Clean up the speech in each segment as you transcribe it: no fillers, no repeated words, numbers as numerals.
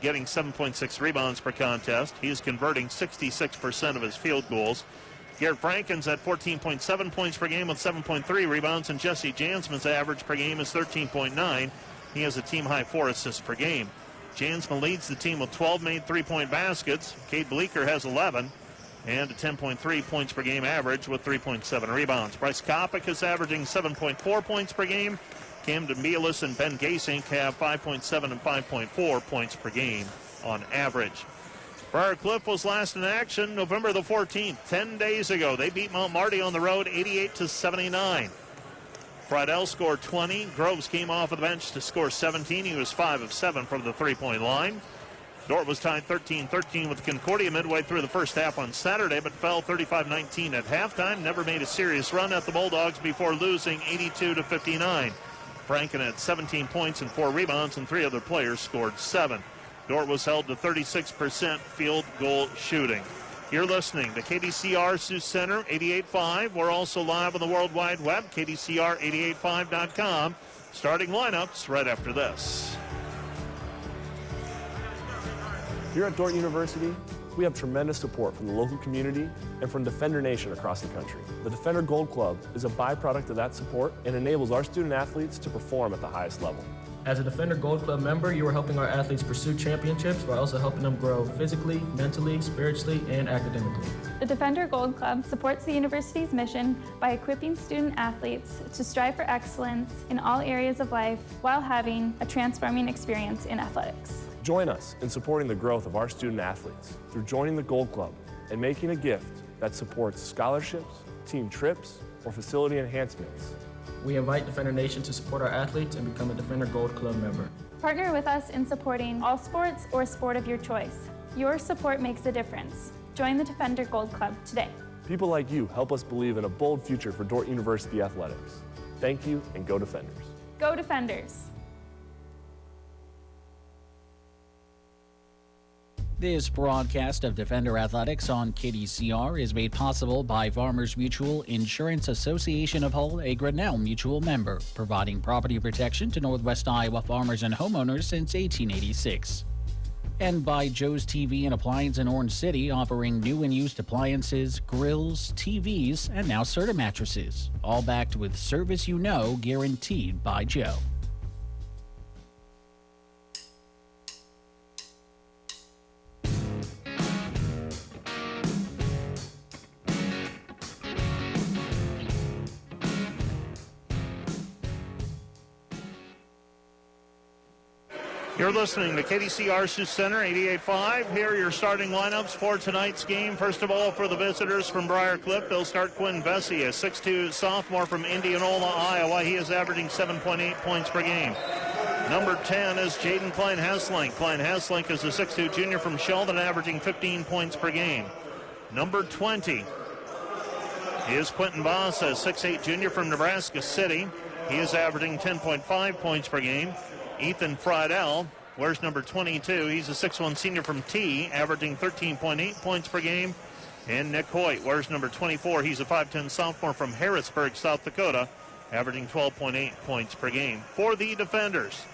getting 7.6 rebounds per contest. He is converting 66% of his field goals. Garrett Franken's at 14.7 points per game with 7.3 rebounds, and Jesse Jansman's average per game is 13.9. He has a team-high 4 assists per game. Jansman leads the team with 12 made three-point baskets. Cade Bleeker has 11 and a 10.3 points per game average with 3.7 rebounds. Bryce Kopic is averaging 7.4 points per game. Camden Mielis and Ben Gasink have 5.7 and 5.4 points per game on average. Briar Cliff was last in action November the 14th, 10 days ago. They beat Mount Marty on the road 88-79. Friedel scored 20. Groves came off of the bench to score 17. He was 5 of 7 from the three-point line. Dordt was tied 13-13 with Concordia midway through the first half on Saturday, but fell 35-19 at halftime. Never made a serious run at the Bulldogs before losing 82-59. Franken had 17 points and 4 rebounds, and 3 other players scored 7. Dordt was held to 36% field goal shooting. You're listening to KDCR Sioux Center 88.5. We're also live on the World Wide Web, KDCR885.com. Starting lineups right after this. Here at Dordt University, we have tremendous support from the local community and from Defender Nation across the country. The Defender Gold Club is a byproduct of that support and enables our student athletes to perform at the highest level. As a Defender Gold Club member, you are helping our athletes pursue championships while also helping them grow physically, mentally, spiritually, and academically. The Defender Gold Club supports the university's mission by equipping student athletes to strive for excellence in all areas of life while having a transforming experience in athletics. Join us in supporting the growth of our student athletes through joining the Gold Club and making a gift that supports scholarships, team trips, or facility enhancements. We invite Defender Nation to support our athletes and become a Defender Gold Club member. Partner with us in supporting all sports or sport of your choice. Your support makes a difference. Join the Defender Gold Club today. People like you help us believe in a bold future for Dordt University athletics. Thank you, and go Defenders. Go Defenders. This broadcast of Defender Athletics on KDCR is made possible by Farmers Mutual Insurance Association of Hull, a Grinnell Mutual member, providing property protection to Northwest Iowa farmers and homeowners since 1886. And by Joe's TV and Appliance in Orange City, offering new and used appliances, grills, TVs, and now Serta mattresses, all backed with service you know, guaranteed by Joe. You're listening to KDCR Sioux Center 88.5. Here are your starting lineups for tonight's game. First of all, for the visitors from Briar Cliff, they'll start Quinn Vesey, a 6'2 sophomore from Indianola, Iowa. He is averaging 7.8 points per game. Number 10 is Jaden Klein-Hesslink. Klein-Hesslink is a 6'2 junior from Sheldon, averaging 15 points per game. Number 20 is Quentin Voss, a 6'8 junior from Nebraska City. He is averaging 10.5 points per game. Ethan Friedel wears number 22. He's a 6'1 senior from T, averaging 13.8 points per game. And Nick Hoyt wears number 24. He's a 5'10 sophomore from Harrisburg, South Dakota, averaging 12.8 points per game. For the defenders,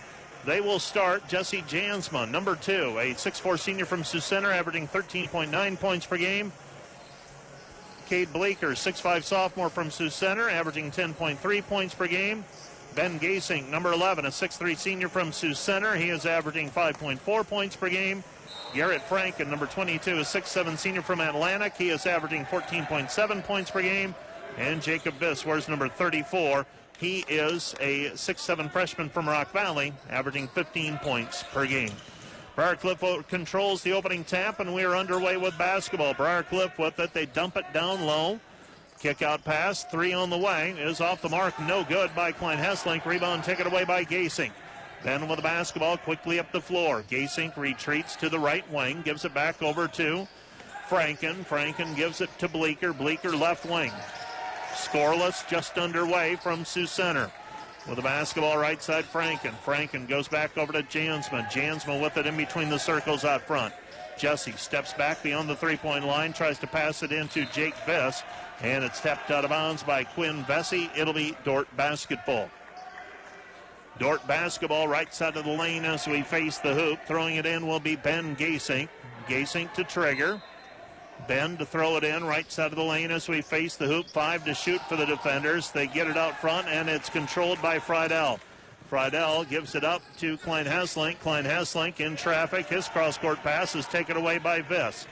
they will start Jesse Jansman, number 2, a 6'4 senior from Sioux Center, averaging 13.9 points per game. Cade Bleeker, 6'5 sophomore from Sioux Center, averaging 10.3 points per game. Ben Gasink, number 11, a 6'3 senior from Sioux Center. He is averaging 5.4 points per game. Garrett Franken, number 22, a 6'7 senior from Atlantic. He is averaging 14.7 points per game. And Jacob Biss wears number 34. He is a 6'7 freshman from Rock Valley, averaging 15 points per game. Briar Cliff controls the opening tap, and we are underway with basketball. Briar Cliff with it. They dump it down low. Kick out pass, 3 on the way, is off the mark, no good by Klein-Hesslink. Rebound taken away by Gasink. Then with the basketball quickly up the floor. Gasink retreats to the right wing, gives it back over to Franken. Franken gives it to Bleeker. Bleeker left wing. Scoreless, just underway from Sioux Center. With the basketball right side, Franken. Franken goes back over to Jansman. Jansman with it in between the circles out front. Jesse steps back beyond the three-point line, tries to pass it into Jake Biss, and it's stepped out of bounds by Quinn Vesey. It'll be Dordt basketball. Dordt basketball right side of the lane as we face the hoop. Throwing it in will be Ben Gasink. Gasink to trigger. Ben to throw it in right side of the lane as we face the hoop. 5 to shoot for the defenders. They get it out front, and it's controlled by Friedel. Friedel gives it up to Klein Hesslink. Klein Hesslink in traffic. His cross-court pass is taken away by Viss.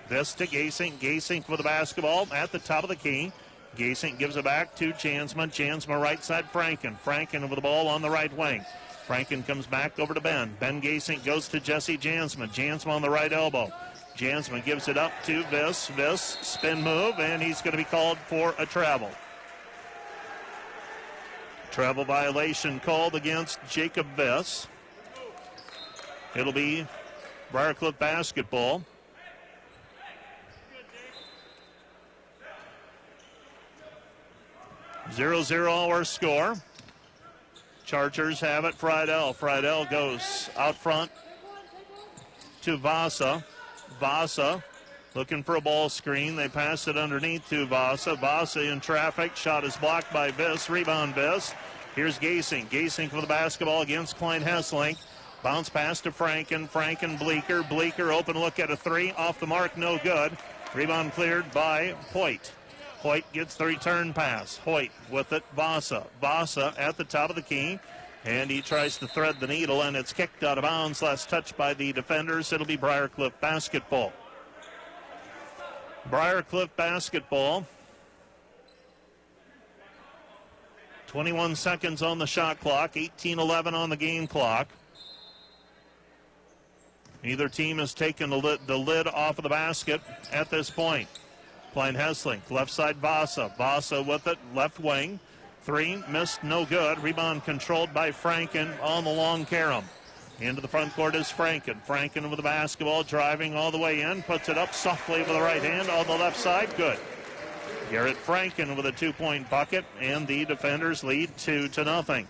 Viss to Gasink. Gasink with the basketball at the top of the key. Gasink gives it back to Jansma. Jansma right side Franken. Franken with the ball on the right wing. Franken comes back over to Ben. Ben Gasink goes to Jesse Jansma. Jansma on the right elbow. Jansma gives it up to Viss. Viss, spin move, and he's going to be called for a travel. Travel violation called against Jacob Viss. It'll be Briarcliff basketball. Zero our score. Chargers have it. Friedel. Friedel goes out front to Vasa. Vasa looking for a ball screen. They pass it underneath to Vasa. Vasa in traffic. Shot is blocked by Viss. Rebound Viss. Here's Gasink. Gasink with the basketball against Klein Hesslink. Bounce pass to Franken. Franken, Bleeker. Bleeker open look at a three. Off the mark, no good. Rebound cleared by Hoyt. Hoyt gets the return pass. Hoyt with it. Vasa. Vasa at the top of the key. And he tries to thread the needle, and it's kicked out of bounds. Last touch by the defenders. It'll be Briarcliff basketball. Briarcliff basketball. 21 seconds on the shot clock. 18-11 on the game clock. Neither team has taken the lid off of the basket at this point. Klein Hesslink, left side Vasa. Vasa with it, left wing. Three, missed, no good. Rebound controlled by Franken on the long carom. Into the front court is Franken. Franken with the basketball, driving all the way in. Puts it up softly with the right hand on the left side. Good. Garrett Franken with a 2-point bucket, and the defenders lead 2-0.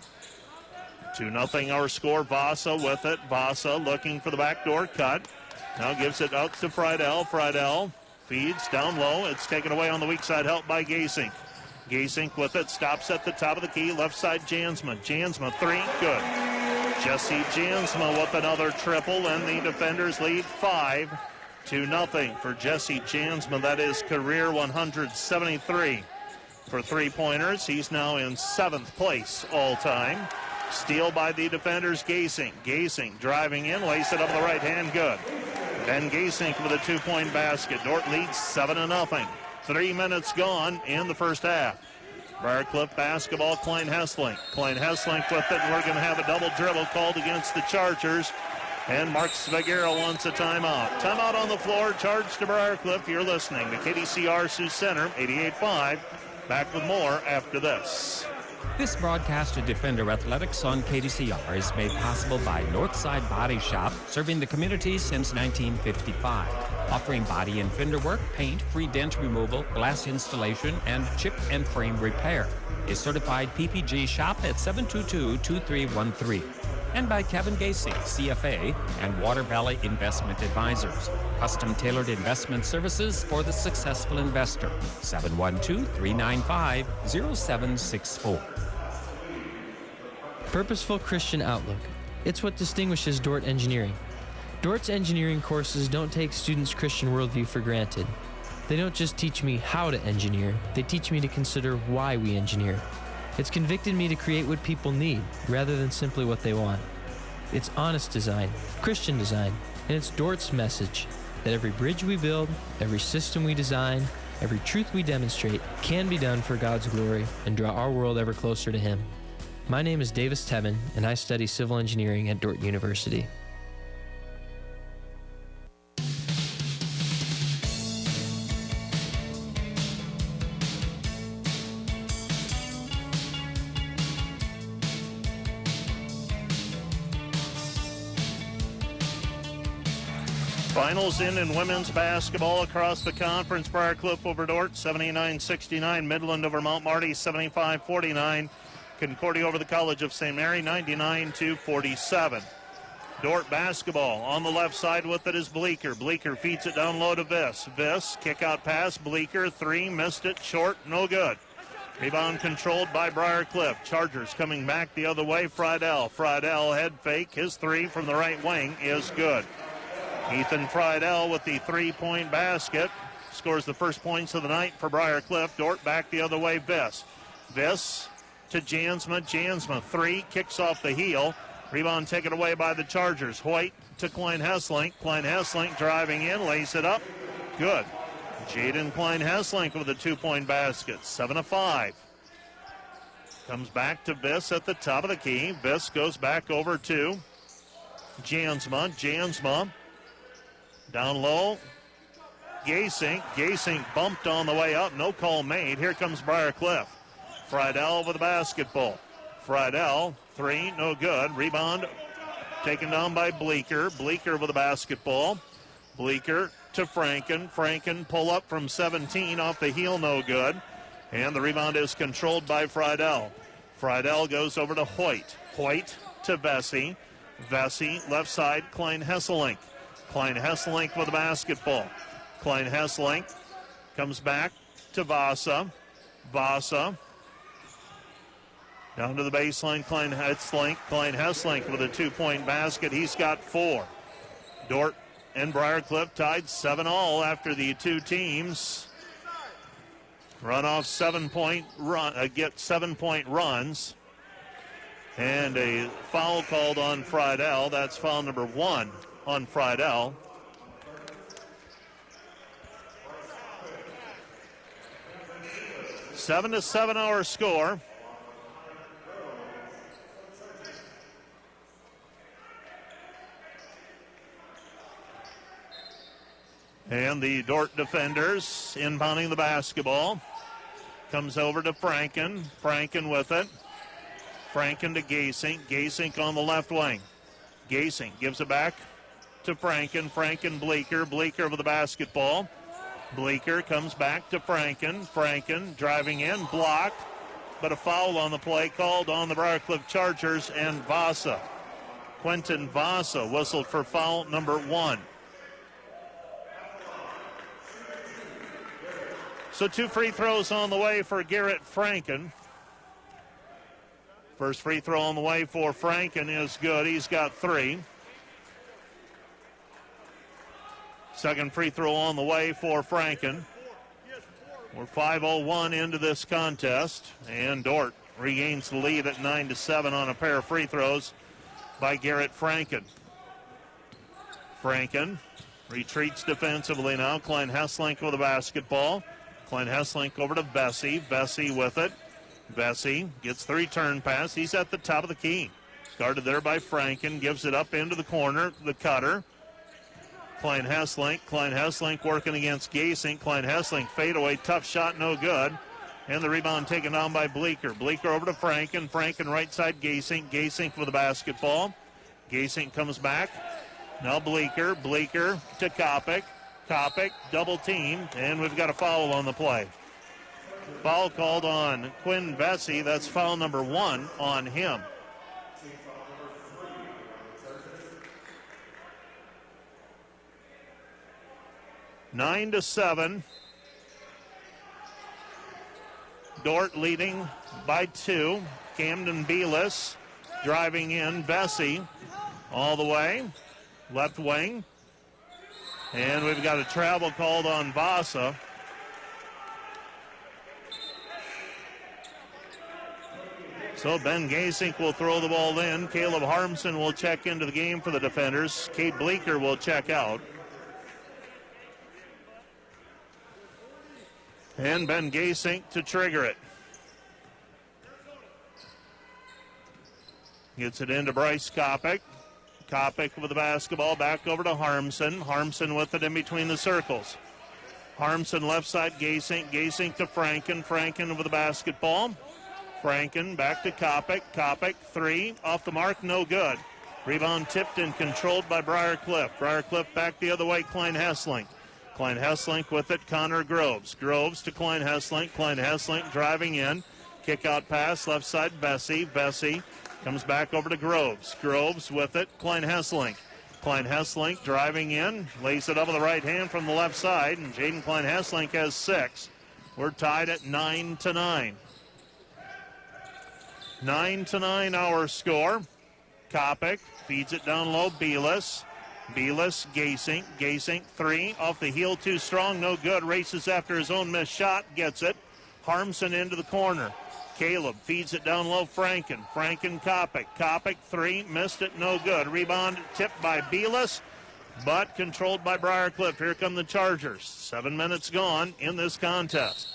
2-0 our score. Vasa with it. Vasa looking for the backdoor cut. Now gives it out to Friedel. Friedel feeds down low. It's taken away on the weak side, helped by Gasink. Gasink with it, stops at the top of the key, left side Jansma. Jansma, three, good. Jesse Jansma with another triple, and the defenders lead 5-0 for Jesse Jansma. That is career 173 for three-pointers. He's now in 7th place all-time. Steal by the defenders, Gasink. Gasink driving in, lace it up the right hand, good. Ben Gasink with a 2-point basket. Dordt leads 7-0. 3 minutes gone in the first half. Briarcliff basketball, Klein Hesslink. Klein Hesslink with it, and we're going to have a double dribble called against the Chargers. And Mark Svagera wants a timeout. Timeout on the floor, charge to Briarcliff. You're listening to KDCR Sioux Center, 88.5. Back with more after this. This broadcast of Defender Athletics on KDCR is made possible by Northside Body Shop, serving the community since 1955. Offering body and fender work, paint, free dent removal, glass installation, and chip and frame repair. A certified PPG shop at 722-2313. And by Kevin Gasey, CFA, and Water Valley Investment Advisors. Custom tailored investment services for the successful investor. 712-395-0764. Purposeful Christian outlook. It's what distinguishes Dordt Engineering. Dordt's engineering courses don't take students' Christian worldview for granted. They don't just teach me how to engineer, they teach me to consider why we engineer. It's convicted me to create what people need, rather than simply what they want. It's honest design, Christian design, and it's Dordt's message that every bridge we build, every system we design, every truth we demonstrate can be done for God's glory and draw our world ever closer to Him. My name is Davis Tevin, and I study civil engineering at Dordt University. Finals in women's basketball across the conference. Briarcliff over Dordt, 79-69. Midland over Mount Marty, 75-49. Concordia over the College of St. Mary, 99-47. Dordt basketball on the left side with it is Bleeker. Bleeker feeds it down low to Viss. Viss, kick out pass, Bleeker, three, missed it, short, no good. Rebound controlled by Briar Cliff. Chargers coming back the other way. Friedel. Friedel head fake. His three from the right wing is good. Ethan Friedel with the three-point basket. Scores the first points of the night for Briar Cliff. Dordt back the other way. Viss. Viss to Jansma. Jansma three. Kicks off the heel. Rebound taken away by the Chargers. Hoyt to Klein Hesslink. Klein Hesslink driving in. Lays it up. Good. Jaden Klein Hesslink with a 2-point basket. 7-5. Comes back to Viss at the top of the key. Viss goes back over to Jansma. Jansma down low. Gasink. Gasink bumped on the way up. No call made. Here comes Briar Cliff. Friedel with the basketball. Friedel, three, no good. Rebound taken down by Bleeker. Bleeker with the basketball. Bleeker to Franken. Franken pull up from 17 off the heel, no good. And the rebound is controlled by Friedel. Friedel goes over to Hoyt. Hoyt to Vesey. Vesey left side, Klein Hesselink. Klein Hesselink with the basketball. Klein Hesselink comes back to Vasa. Vasa down to the baseline, Klein Hesselink. Klein Hesselink with a 2-point basket. He's got 4. Dordt and Briar Cliff tied 7-all after the two teams run off 7-point run, get 7-point runs. And a foul called on Friedel. That's foul number 1 on Friedel. Seven to 7 our score. And the Dordt defenders inbounding the basketball. Comes over to Franken. Franken with it. Franken to Gasink. Gasink on the left wing. Gasink gives it back to Franken. Franken, Bleeker. Bleeker with the basketball. Bleeker comes back to Franken. Franken driving in, blocked, but a foul on the play called on the Briar Cliff Chargers and Vasa. Quentin Vasa whistled for foul number 1. So 2 free throws on the way for Garrett Franken. First free throw on the way for Franken is good. He's got 3. Second free throw on the way for Franken. We're 5:01 into this contest, and Dordt regains the lead at 9-7 on a pair of free throws by Garrett Franken. Franken retreats defensively now. Klein Hesselink with the basketball. Klein Hesselink over to Vesey. Vesey with it. Vesey gets the return pass. He's at the top of the key. Guarded there by Franken. Gives it up into the corner. The cutter. Klein Hesselink. Klein Hesselink working against Gasink. Klein Hesselink fadeaway. Tough shot. No good. And the rebound taken down by Bleeker. Bleeker over to Franken. Franken right side Gasink. Gasink with the basketball. Gasink comes back. Now Bleeker. Bleeker to Kopic. Kopic double teamed, and we've got a foul on the play. Foul called on Quinn Vesey. That's foul number 1 on him. Nine to 7. Dordt leading by 2. Camden Belis driving in. Vesey all the way. Left wing. And we've got a travel called on Vasa. So Ben Gasink will throw the ball in. Caleb Harmson will check into the game for the defenders. Kate Bleeker will check out. And Ben Gasink to trigger it. Gets it into Bryce Kopic. Kopic with the basketball back over to Harmson. Harmson with it in between the circles. Harmson left side Gasink. Gasink to Franken. Franken with the basketball. Franken back to Kopic. Kopic 3 off the mark, no good. Rebound tipped and controlled by Briar Cliff. Briar Cliff back the other way, Klein Hesselink. Klein Hesselink with it, Connor Groves. Groves to Klein Hesselink. Klein Hesselink driving in. Kick out pass, left side Vesey. Vesey comes back over to Groves. Groves with it, Klein Hesselink. Klein Hesselink driving in, lays it up with the right hand from the left side, and Jaden Klein Hesselink has 6. We're tied at 9-9. 9-9 our score. Kopic feeds it down low. Bielis, Gasink. Gasink, 3. Off the heel, too strong. No good. Races after his own missed shot. Gets it. Harmson into the corner. Caleb feeds it down low. Franken, Kopic. Kopic, 3. Missed it. No good. Rebound tipped by Bielis, but controlled by Briarcliff. Here come the Chargers. 7 minutes gone in this contest.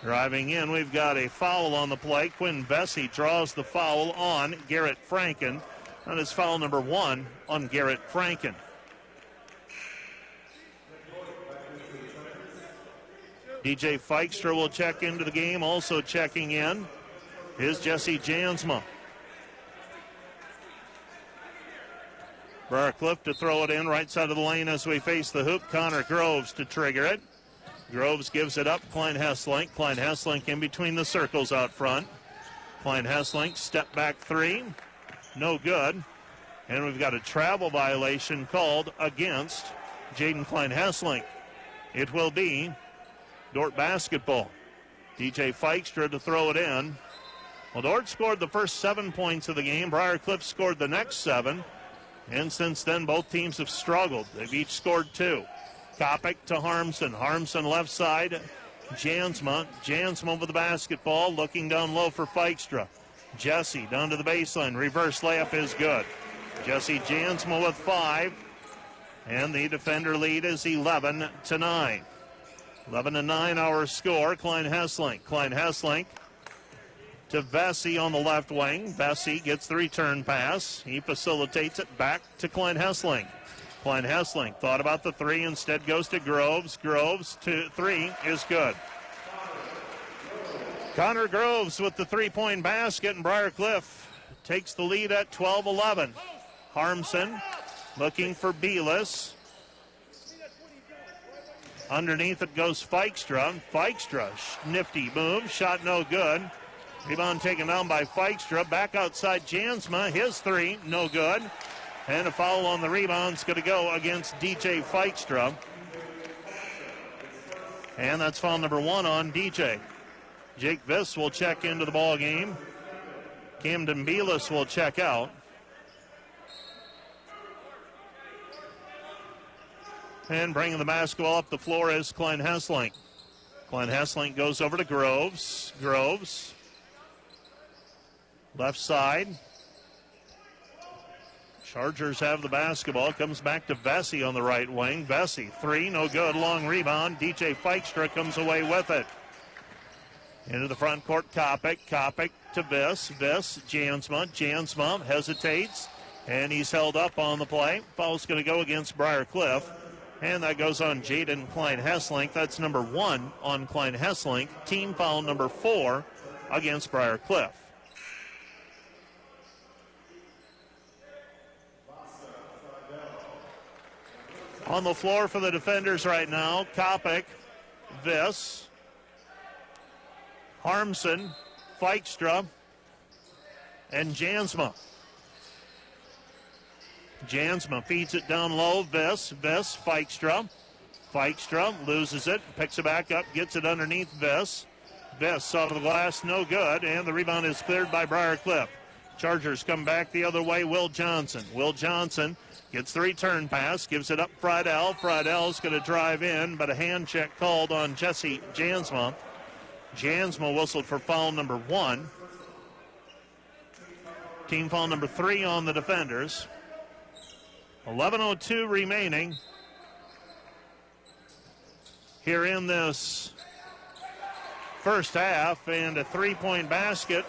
Driving in, we've got a foul on the play. Quinn Vesey draws the foul on Garrett Franken. That is foul number 1 on Garrett Franken. DJ Feikstra will check into the game. Also checking in is Jesse Jansma. Briarcliff to throw it in right side of the lane as we face the hoop. Connor Groves to trigger it. Groves gives it up. Klein Hesslink. Klein Hesslink in between the circles out front. Klein Hesslink, step back 3. No good. And we've got a travel violation called against Jaden Klein Hesslink. It will be Dordt basketball. DJ Feikstra to throw it in. Well, Dordt scored the first 7 points of the game. Briarcliff scored the next 7. And since then, both teams have struggled. They've each scored 2. Kopic to Harmson. Harmson left side. Jansma with the basketball, looking down low for Feikstra. Jesse down to the baseline. Reverse layup is good. Jesse Jansma with 5. And the defender lead is 11-9. 11-9 our score. Klein Hesslink to Vesey on the left wing. Vesey gets the return pass. He facilitates it back to Klein Hesslink. Klein Hesslink thought about the 3, instead goes to Groves. Groves to 3 is good. Connor Groves with the 3-point basket, and Briarcliff takes the lead at 12-11. Harmson looking for Bielis. Underneath it goes Feikstra. Feikstra, nifty move, shot no good. Rebound taken down by Feikstra. Back outside Jansma, his 3, no good. And a foul on the rebound is going to go against DJ Feikstra. And that's foul number 1 on DJ. Jake Viss will check into the ball game. Camden Bielis will check out. And bringing the basketball up the floor is Klein Hesslink. Klein Hesslink goes over to Groves. Groves, left side. Chargers have the basketball. Comes back to Vesey on the right wing. Vesey, 3, no good. Long rebound. DJ Feikstra comes away with it. Into the front court, Kopic. Kopic to Viss. Viss, Jansma hesitates, and he's held up on the play. Foul's going to go against Briarcliff, and that goes on Jaden Klein Hesslink. That's number 1 on Klein Hesslink. Team foul number 4 against Briarcliff. On the floor for the defenders right now, Kopic, Viss, Harmson, Feikstra, and Jansma. Jansma feeds it down low. Viss, Feikstra. Feikstra loses it, picks it back up, gets it underneath Viss. Viss out of the glass, no good, and the rebound is cleared by Briarcliff. Chargers come back the other way. Will Johnson gets the return pass, gives it up Friedel. Friedel's going to drive in, but a hand check called on Jesse Jansma. Jansma whistled for foul number 1. Team foul number 3 on the defenders. 11:02 remaining here in this first half, and a 3-point basket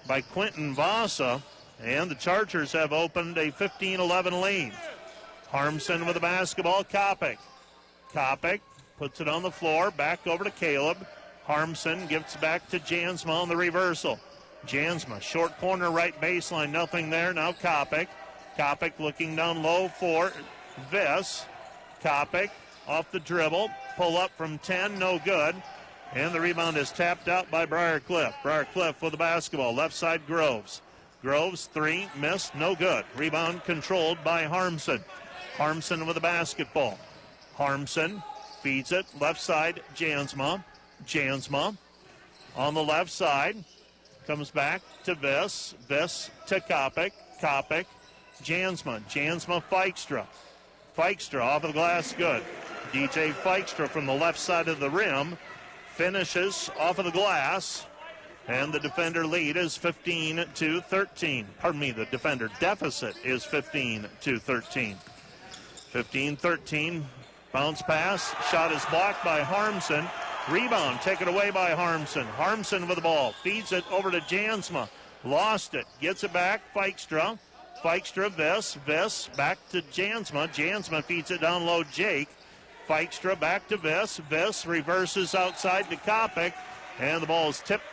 by Quentin Vasa, and the Chargers have opened a 15-11 lead. Harmson with the basketball. Kopic puts it on the floor, back over to Caleb. Harmson gives back to Jansma on the reversal. Jansma, short corner, right baseline, nothing there. Now Kopic looking down low for Viss. Kopic off the dribble, pull up from 10, no good. And the rebound is tapped out by Briarcliff. Briarcliff with the basketball, left side Groves. Groves, 3, missed, no good. Rebound controlled by Harmson. Harmson with the basketball. Harmson feeds it, left side Jansma. On the left side, Comes back to Viss. Viss to Kopic. Kopic. Jansma. Jansma, Feikstra. Feikstra off of the glass, good. DJ Feikstra from the left side of the rim finishes off of the glass, and the defender lead is 15-13. Pardon me, the defender deficit is 15-13. 15-13, bounce pass, shot is blocked by Harmson. Rebound taken away by Harmson. Harmson with the ball, feeds it over to Jansma. Lost it, gets it back, Feikstra. Feikstra, Viss back to Jansma. Jansma feeds it down low, Jake. Feikstra back to Viss reverses outside to Kopic, and the ball is tipped.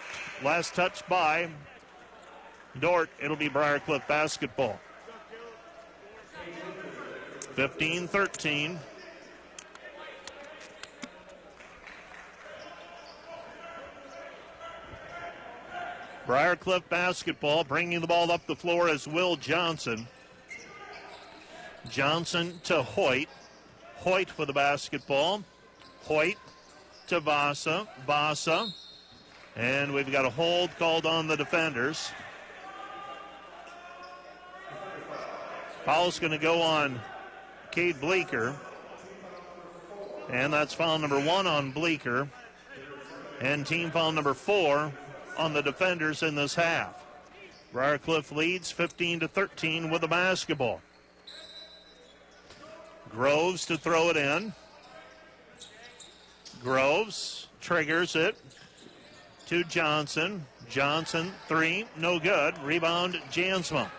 Last touch by Dordt. It'll be Briar Cliff basketball. 15-13. Briar Cliff basketball. Bringing the ball up the floor is Will Johnson. Johnson to Hoyt. Hoyt for the basketball. Hoyt to Vasa. Vasa. And we've got a hold called on the defenders. Foul's going to go on Cade Bleeker. And that's foul number 1 on Bleeker. And team foul number 4 on the defenders in this half. Briar Cliff leads 15-13 with the basketball. Groves to throw it in. Groves triggers it to Johnson. Johnson, 3, no good. Rebound, Jansma.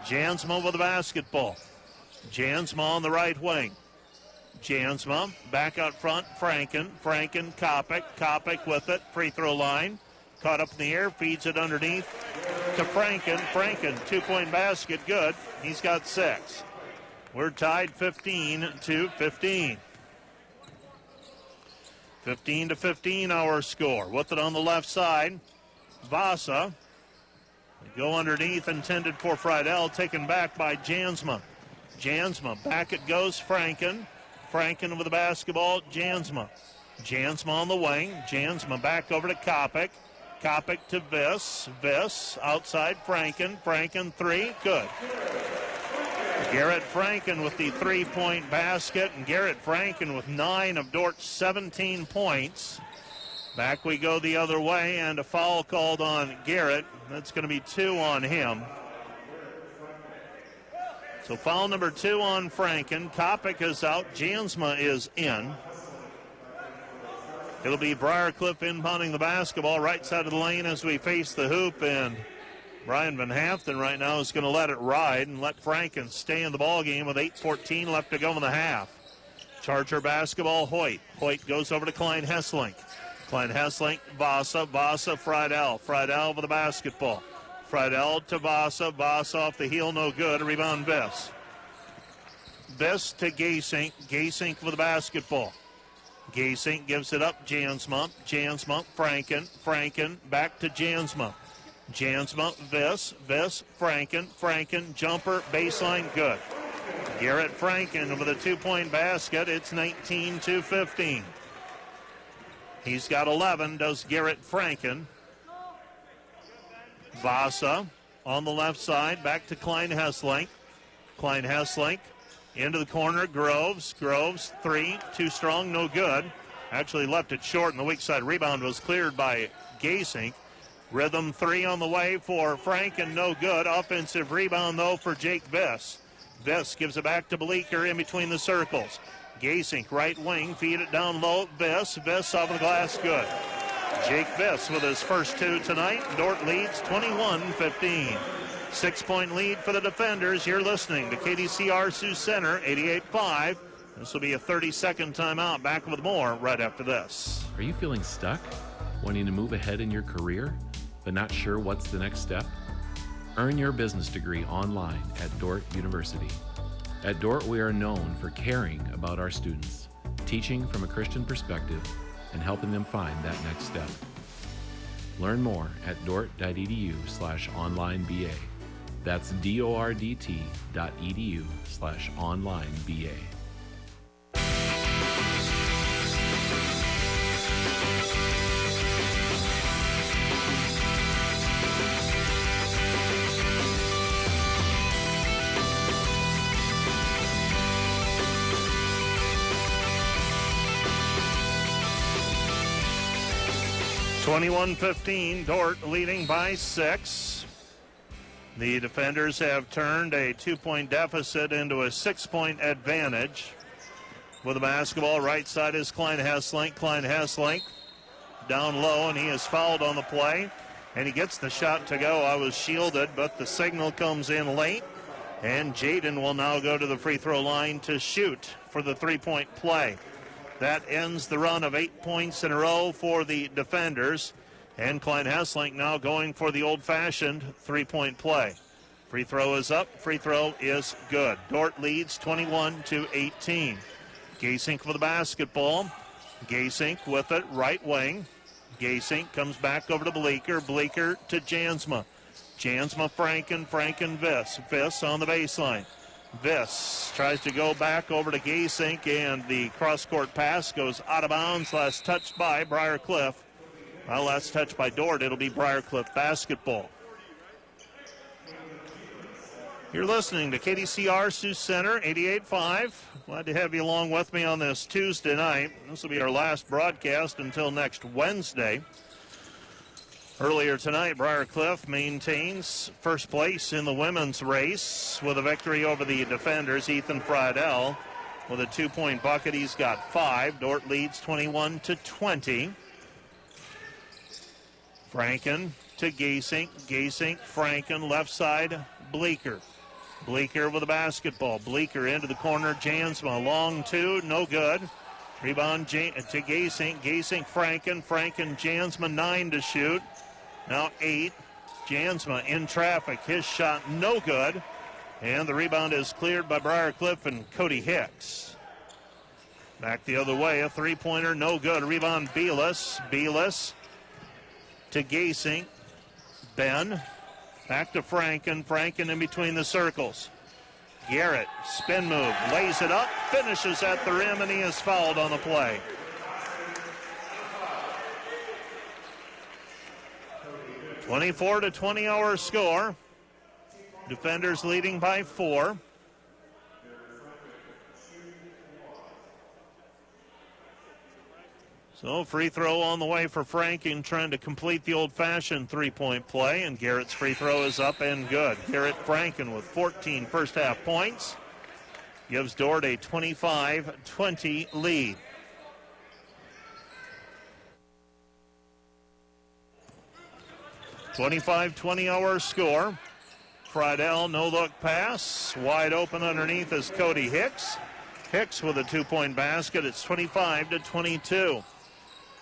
Jansma with the basketball. Jansma on the right wing. Jansma back out front, Franken. Franken, Kopic. Kopic with it, free throw line. Caught up in the air, feeds it underneath to Franken. Franken, 2-point basket, good. He's got 6. We're tied 15-15. 15-15 our score. With it on the left side, Vasa. Go underneath, intended for Friedel, taken back by Jansma. Jansma, back it goes, Franken. Franken with the basketball, Jansma. Jansma on the wing. Jansma back over to Kopic. Kopic to Viss. Viss outside Franken. Franken, 3, good. Garrett Franken with the 3-point basket, and Garrett Franken with 9 of Dort's 17 points. Back we go the other way, and a foul called on Garrett. That's going to be 2 on him. So foul number 2 on Franken. Kopic is out. Jansma is in. It'll be Briar Cliff inbounding the basketball right side of the lane as we face the hoop, and Brian Van Haften right now is going to let it ride and let Franken stay in the ball game with 8:14 left to go in the half. Charger basketball, Hoyt. Hoyt goes over to Klein Hesselink. Klein Hesselink, Vasa. Vasa, Friedel. Friedel with the basketball. Friedel to Vasa. Vasa off the heel, no good. A rebound, Viss. Viss to Gaysink. Gaysink with the basketball. Gaysink gives it up, Jansma. Jansma, Franken. Franken back to Jansma. Jansma, Viss, Franken. Franken, jumper, baseline, good. Garrett Franken with a 2-point basket. It's 19-15. He's got 11, does Garrett Franken. Vasa on the left side, back to Klein Hesselink. Klein Hesselink into the corner, Groves. Groves, 3, too strong, no good. Actually left it short, and the weak side rebound was cleared by Gaysink. Rhythm 3 on the way for Franken, no good. Offensive rebound, though, for Jake Viss. Viss gives it back to Bleeker in between the circles. Gaysink, right wing, feed it down low. Viss off the glass, good. Jake Viss with his first 2 tonight. Dordt leads 21-15. 6-point lead for the defenders. You're listening to KDCR Sioux Center, 88.5. This will be a 30-second timeout. Back with more right after this. Are you feeling stuck? Wanting to move ahead in your career, but not sure what's the next step? Earn your business degree online at Dordt University. At Dordt, we are known for caring about our students, teaching from a Christian perspective, and helping them find that next step. Learn more at dort.edu/onlineBA. That's DORDT.edu/onlineBA. 21-15, Dordt leading by 6. The defenders have turned a 2-point deficit into a 6-point advantage. With the basketball, right side is Klein Hesslink. Klein Hesslink down low, and he is fouled on the play. And he gets the shot to go. I was shielded, but the signal comes in late. And Jaden will now go to the free throw line to shoot for the 3-point play. That ends the run of 8 points in a row for the defenders. And Klein Hesslink now going for the old-fashioned 3-point play. Free throw is up. Free throw is good. Dordt leads 21-18. Gasink for the basketball. Gasink with it, right wing. Gasink comes back over to Bleeker. Bleeker to Jansma. Jansma, Franken, Viss. Viss on the baseline. Viss tries to go back over to Gasink, and the cross-court pass goes out of bounds. Last touched by Briar Cliff. Well, last touched by Dordt. It'll be Briar Cliff basketball. You're listening to KDCR Sioux Center, 88.5. Glad to have you along with me on this Tuesday night. This will be our last broadcast until next Wednesday. Earlier tonight, Briar Cliff maintains first place in the women's race with a victory over the defenders. Ethan Friedel with a 2-point bucket. He's got 5. Dordt leads 21-20. Franken to Gasink. Gasink, Franken, left side, Bleeker. Bleeker with the basketball. Bleeker into the corner. Jansma, long 2, no good. Rebound to Gasink. Gasink, Franken. Jansma, 9 to shoot. Now 8. Jansma in traffic. His shot no good. And the rebound is cleared by Briar Cliff and Cody Hicks. Back the other way. A 3-pointer, no good. Rebound Belis. Belis to Gasink. Ben. Back to Franken. Franken in between the circles. Garrett, spin move, lays it up, finishes at the rim, and he is fouled on the play. (24-20) our score. Defenders leading by 4. So free throw on the way for Franken, trying to complete the old-fashioned 3-point play, and Garrett's free throw is up and good. Garrett Franken with 14 first-half points gives Dordt a 25-20 lead. (25-20) our score. Friedel, no-look pass. Wide open underneath is Cody Hicks. Hicks with a 2-point basket. It's 25-22.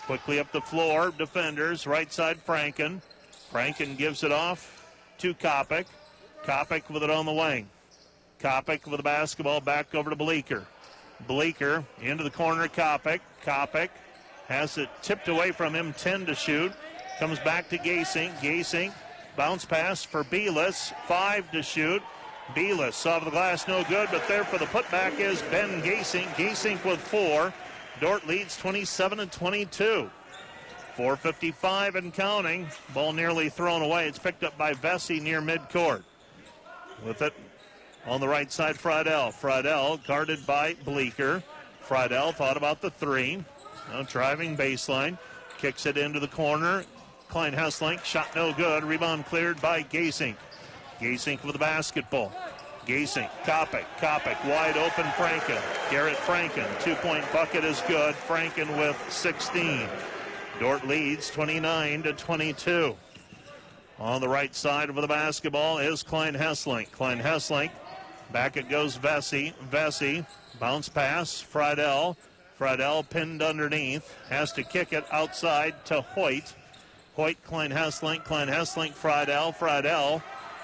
Quickly up the floor, defenders, right side Franken. Franken gives it off to Kopic. Kopic with it on the wing. Kopic with the basketball back over to Bleeker. Bleeker into the corner, Kopic. Kopic has it tipped away from him, 10 to shoot. Comes back to Gasink. Gasink, bounce pass for Belis, 5 to shoot. Belis off the glass, no good, but there for the putback is Ben Gasink. Gasink with 4. Dordt leads 27-22. 4:55 and counting. Ball nearly thrown away. It's picked up by Vesey near midcourt. With it on the right side, Friedel. Friedel guarded by Bleeker. Friedel thought about the 3. Now driving baseline. Kicks it into the corner. Klein Hesslink, shot no good. Rebound cleared by Gasink. Gasink with the basketball. Gasink, Kopic, wide open Franken. Garrett Franken, 2-point bucket is good. Franken with 16. Dordt leads 29-22. On the right side of the basketball is Klein Hesslink. Klein Hesslink, back it goes Vesey. Vesey, bounce pass, Friedel. Friedel pinned underneath, has to kick it outside to Hoyt. Hoyt, Klein Hesslink, Friedel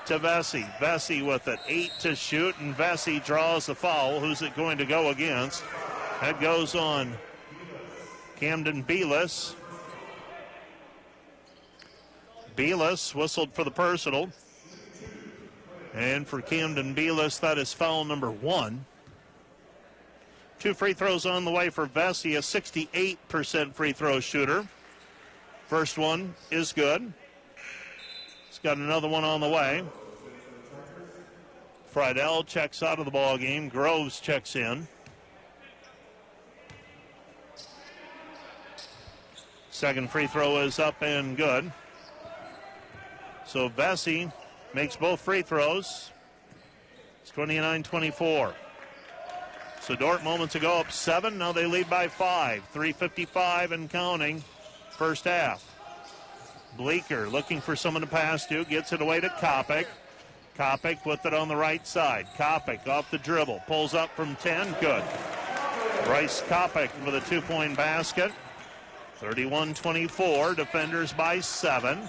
to Vesey. Vesey with it, 8 to shoot, and Vesey draws the foul. Who's it going to go against? That goes on Camden Belis. Belis whistled for the personal. And for Camden Belis, that is foul number 1. 2 free throws on the way for Vesey, a 68% free throw shooter. First one is good. He's got another one on the way. Friedel checks out of the ball game. Groves checks in. Second free throw is up and good. So Vesey makes both free throws. It's 29-24. So Dordt moments ago up 7. Now they lead by 5. 3:55 and counting. First half. Bleeker looking for someone to pass to. Gets it away to Kopic. Kopic with it on the right side. Kopic off the dribble. Pulls up from 10. Good. Bryce Kopic with a 2-point basket. 31-24. Defenders by 7.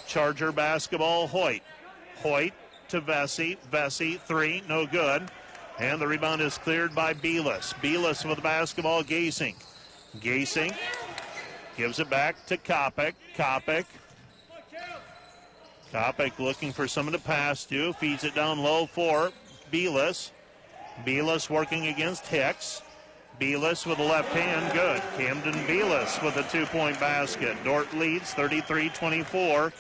Charger basketball, Hoyt. Hoyt to Vesey. Vesey, 3, no good. And the rebound is cleared by Belis. Belis with the basketball, Gasink. Gasink gives it back to Kopic. Kopic looking for someone to pass to. Feeds it down low for Belis. Belis working against Hicks. Belis with the left hand, good. Camden Belis with a 2-point basket. Dordt leads 33-24.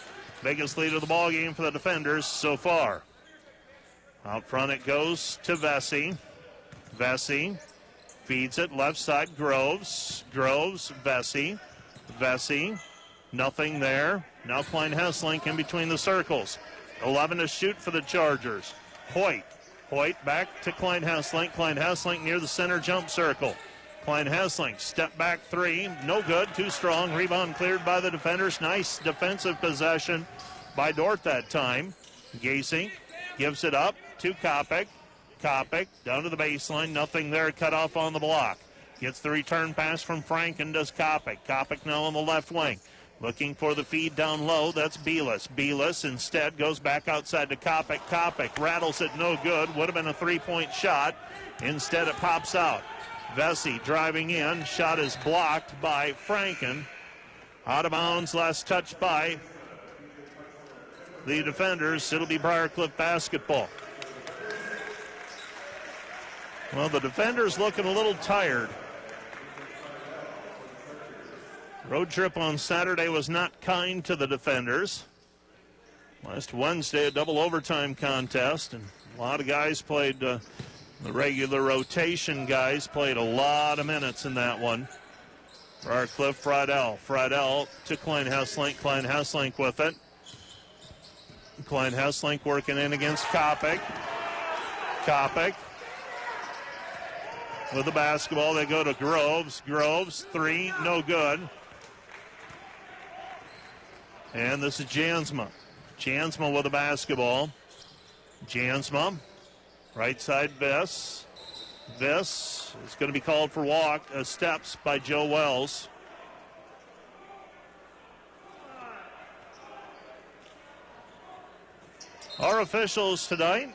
Biggest lead of the ball game for the defenders so far. Out front it goes to Vesey. Vesey feeds it left side, Groves. Groves, Vesey. Vesey, nothing there. Now Klein Hesslink in between the circles. 11 to shoot for the Chargers. Hoyt. Hoyt back to Klein Hesslink. Klein Hesslink near the center jump circle. Klein Hesslink, step back 3, no good, too strong. Rebound cleared by the defenders. Nice defensive possession by Dordt that time. Gasink gives it up to Kopic. Kopic down to the baseline, nothing there, cut off on the block. Gets the return pass from Franken, does Kopic. Kopic now on the left wing. Looking for the feed down low, that's Belis. Belis instead goes back outside to Kopic. Kopic rattles it, no good. Would have been a 3-point shot. Instead it pops out. Vesey driving in. Shot is blocked by Franken. Out of bounds, last touch by the defenders. It'll be Briar Cliff basketball. Well, the defenders looking a little tired. Road trip on Saturday was not kind to the defenders. Last Wednesday, a double overtime contest, and a lot of guys played, the regular rotation guys played a lot of minutes in that one. Briar Cliff, Friedel. Friedel to Klein Hesslink. Klein Hesslink with it. Klein Hesslink working in against Kopic. Kopic with the basketball. They go to Groves. Groves, 3, no good. And this is Jansma. Jansma with the basketball. Jansma, right side Viss. Viss is going to be called for steps by Joe Wells. Our officials tonight,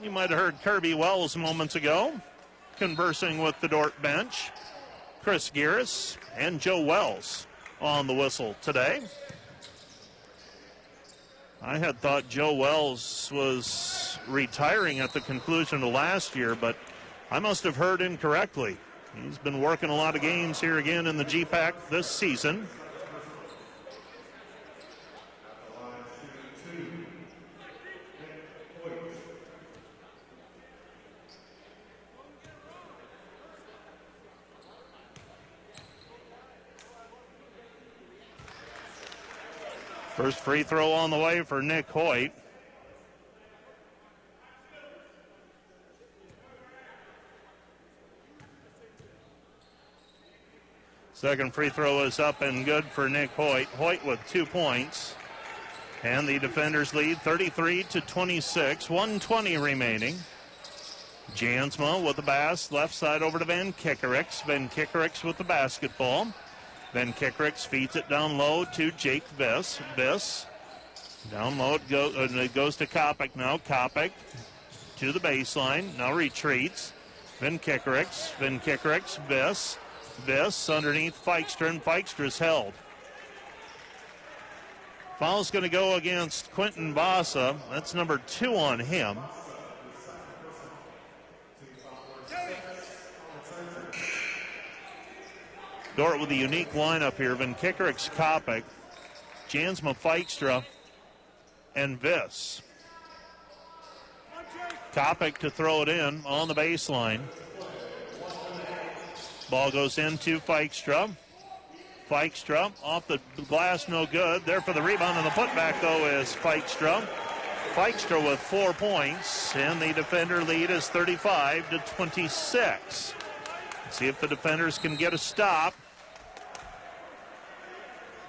you might have heard Kirby Wells moments ago conversing with the Dordt bench. Chris Gieris and Joe Wells on the whistle today. I had thought Joe Wells was retiring at the conclusion of last year, but I must have heard incorrectly. He's been working a lot of games here again in the GPAC this season. First free throw on the way for Nick Hoyt. Second free throw is up and good for Nick Hoyt. Hoyt with 2 points. And the defenders lead 33-26, 1:20 remaining. Jansma with the pass, left side over to Van Kickerix. Van Kickerix with the basketball. Van Kickerix feeds it down low to Jake Viss. Viss down low, it goes to Kopic now. Kopic to the baseline, now retreats. Van Kickerix, Viss. Viss underneath Feikstra, and Fikstra's held. Foul's going to go against Quentin Bassa. That's number 2 on him. Dordt with a unique lineup here. Van Kickerix, Kopic, Jansma, Feikstra, and Viss. Kopic to throw it in on the baseline. Ball goes into Feikstra. Feikstra off the glass, no good. There for the rebound, and the putback, though, is Feikstra. Feikstra with 4 points, and the defender lead is 35-26. See if the defenders can get a stop.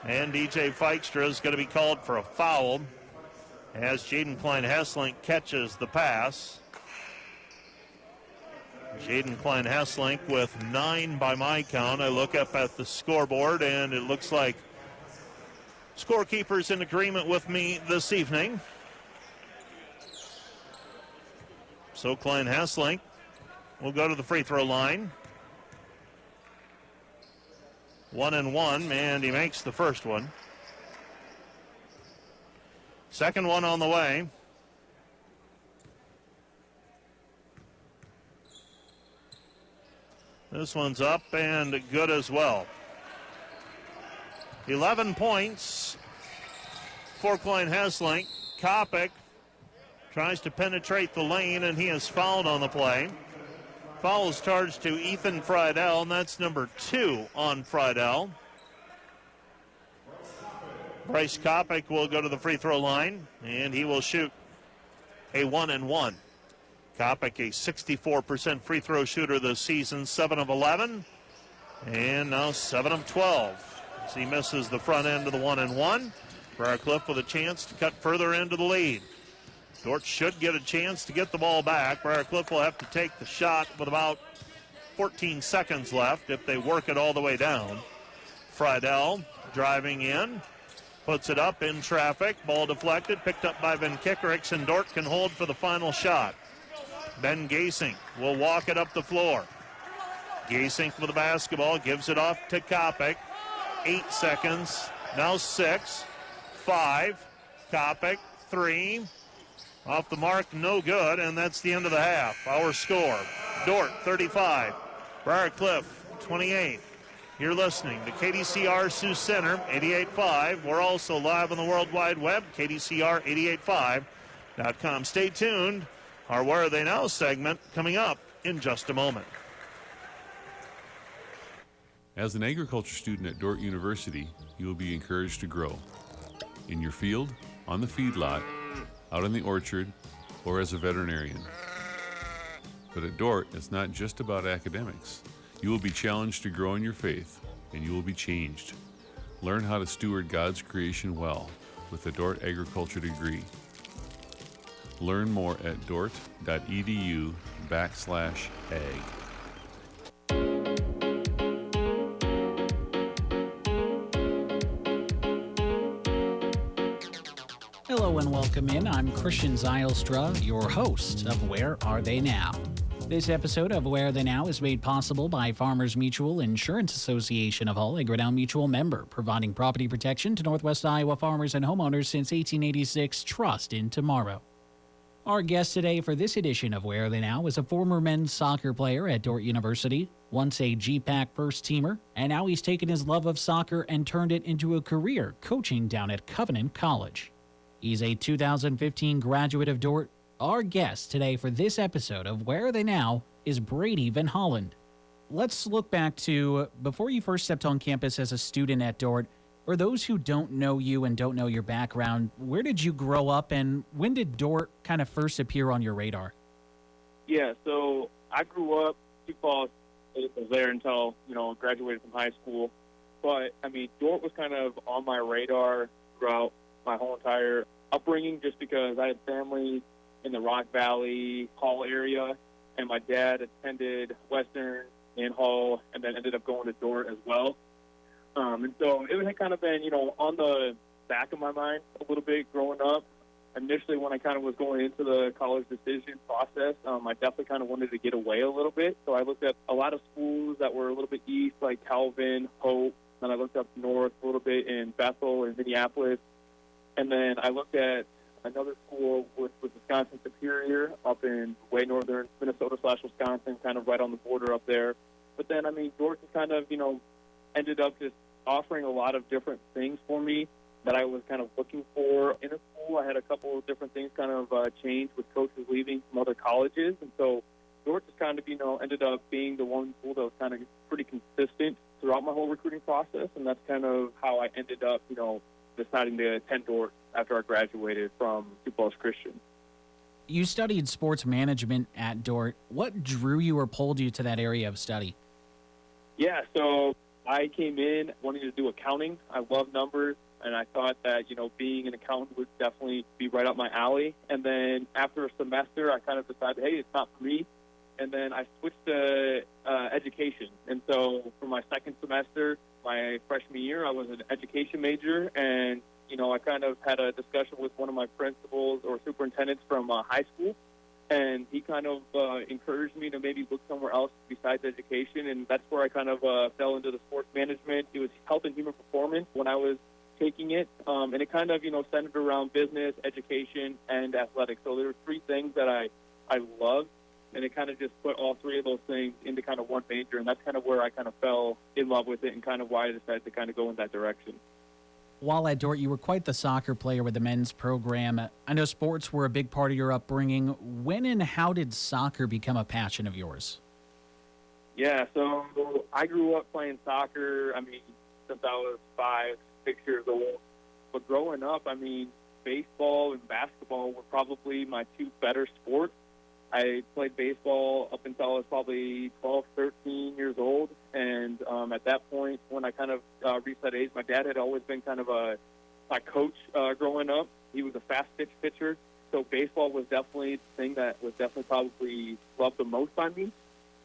And DJ Feikstra is going to be called for a foul as Jaden Klein-Hesselink catches the pass. Jaden Klein-Hesselink with 9 by my count. I look up at the scoreboard, and it looks like scorekeeper's in agreement with me this evening. So Klein-Hesselink will go to the free throw line. 1 and 1, and he makes the first one. Second one on the way. This one's up and good as well. 11 points for Klein-Hesselink. Kopic tries to penetrate the lane, and he is fouled on the play. Foul is charged to Ethan Friedel, and that's number 2 on Friedel. Bryce Kopic will go to the free throw line, and he will shoot a 1 and 1. Kopic, a 64% free throw shooter this season, 7 of 11, and now 7 of 12. As he misses the front end of the 1 and 1, Briarcliff with a chance to cut further into the lead. Dordt should get a chance to get the ball back. Briarcliff will have to take the shot with about 14 seconds left if they work it all the way down. Friedel driving in, puts it up in traffic. Ball deflected, picked up by Van Kickericks, and Dordt can hold for the final shot. Ben Gasink will walk it up the floor. Gasink with the basketball, gives it off to Kopic. 8 seconds, now 6, 5, Kopic, 3. Off the mark, no good, and that's the end of the half. Our score, Dordt 35, Briarcliff 28. You're listening to KDCR Sioux Center 88.5. We're also live on the World Wide Web, KDCR885.com. Stay tuned. Our Where Are They Now segment coming up in just a moment. As an agriculture student at Dordt University, you will be encouraged to grow. In your field, on the feedlot, out in the orchard, or as a veterinarian. But at Dordt, it's not just about academics. You will be challenged to grow in your faith, and you will be changed. Learn how to steward God's creation well with a Dordt agriculture degree. Learn more at dordt.edu/ag. Hello and welcome in. I'm Christian Zylstra, your host of Where Are They Now? This episode of Where Are They Now is made possible by Farmers Mutual Insurance Association of Hull, a Grinnell Mutual member, providing property protection to Northwest Iowa farmers and homeowners since 1886. Trust in tomorrow. Our guest today for this edition of Where Are They Now is a former men's soccer player at Dordt University, once a GPAC first-teamer, and now he's taken his love of soccer and turned it into a career coaching down at Covenant College. He's a 2015 graduate of Dordt. Our guest today for this episode of Where Are They Now is Brady Van Holland. Let's look back to before you first stepped on campus as a student at Dordt. For those who don't know you and don't know your background, where did you grow up and when did Dordt kind of first appear on your radar? Yeah, so I grew up, Sioux Falls was there until, graduated from high school. But, Dordt was kind of on my radar throughout my whole entire upbringing just because I had family in the Rock Valley, Hull area, and my dad attended Western and Hull and then ended up going to Dordt as well. And so it had kind of been, on the back of my mind a little bit growing up. Initially, when I kind of was going into the college decision process, I definitely kind of wanted to get away a little bit. So I looked at a lot of schools that were a little bit east, like Calvin, Hope. Then I looked up north a little bit in Bethel and Minneapolis. And then I looked at another school with Wisconsin Superior up in way northern Minnesota/Wisconsin, kind of right on the border up there. But then, Dordt just kind of, ended up just offering a lot of different things for me that I was kind of looking for in a school. I had a couple of different things kind of change with coaches leaving from other colleges. And so Dordt just kind of, ended up being the one school that was kind of pretty consistent throughout my whole recruiting process, and that's kind of how I ended up, deciding to attend Dordt after I graduated from Sioux Falls Christian. You studied sports management at Dordt. What drew you or pulled you to that area of study? Yeah, so I came in wanting to do accounting. I love numbers, and I thought that, being an accountant would definitely be right up my alley. And then after a semester, I kind of decided, hey, it's not for me. And then I switched to education. And so for my second semester, my freshman year, I was an education major. And, I kind of had a discussion with one of my principals or superintendents from high school. And he kind of encouraged me to maybe look somewhere else besides education. And that's where I kind of fell into the sports management. It was health and human performance when I was taking it. And it kind of, centered around business, education, and athletics. So there were three things that I loved. And it kind of just put all three of those things into kind of one major. And that's kind of where I kind of fell in love with it and kind of why I decided to kind of go in that direction. While at Dordt, you were quite the soccer player with the men's program. I know sports were a big part of your upbringing. When and how did soccer become a passion of yours? Yeah, so I grew up playing soccer, since I was 5, 6 years old. But growing up, baseball and basketball were probably my two better sports. I played baseball up until I was probably 12, 13 years old. And at that point, when I kind of reached that age, my dad had always been kind of my coach growing up. He was a fast-pitch pitcher. So baseball was definitely the thing that was definitely probably loved the most by me.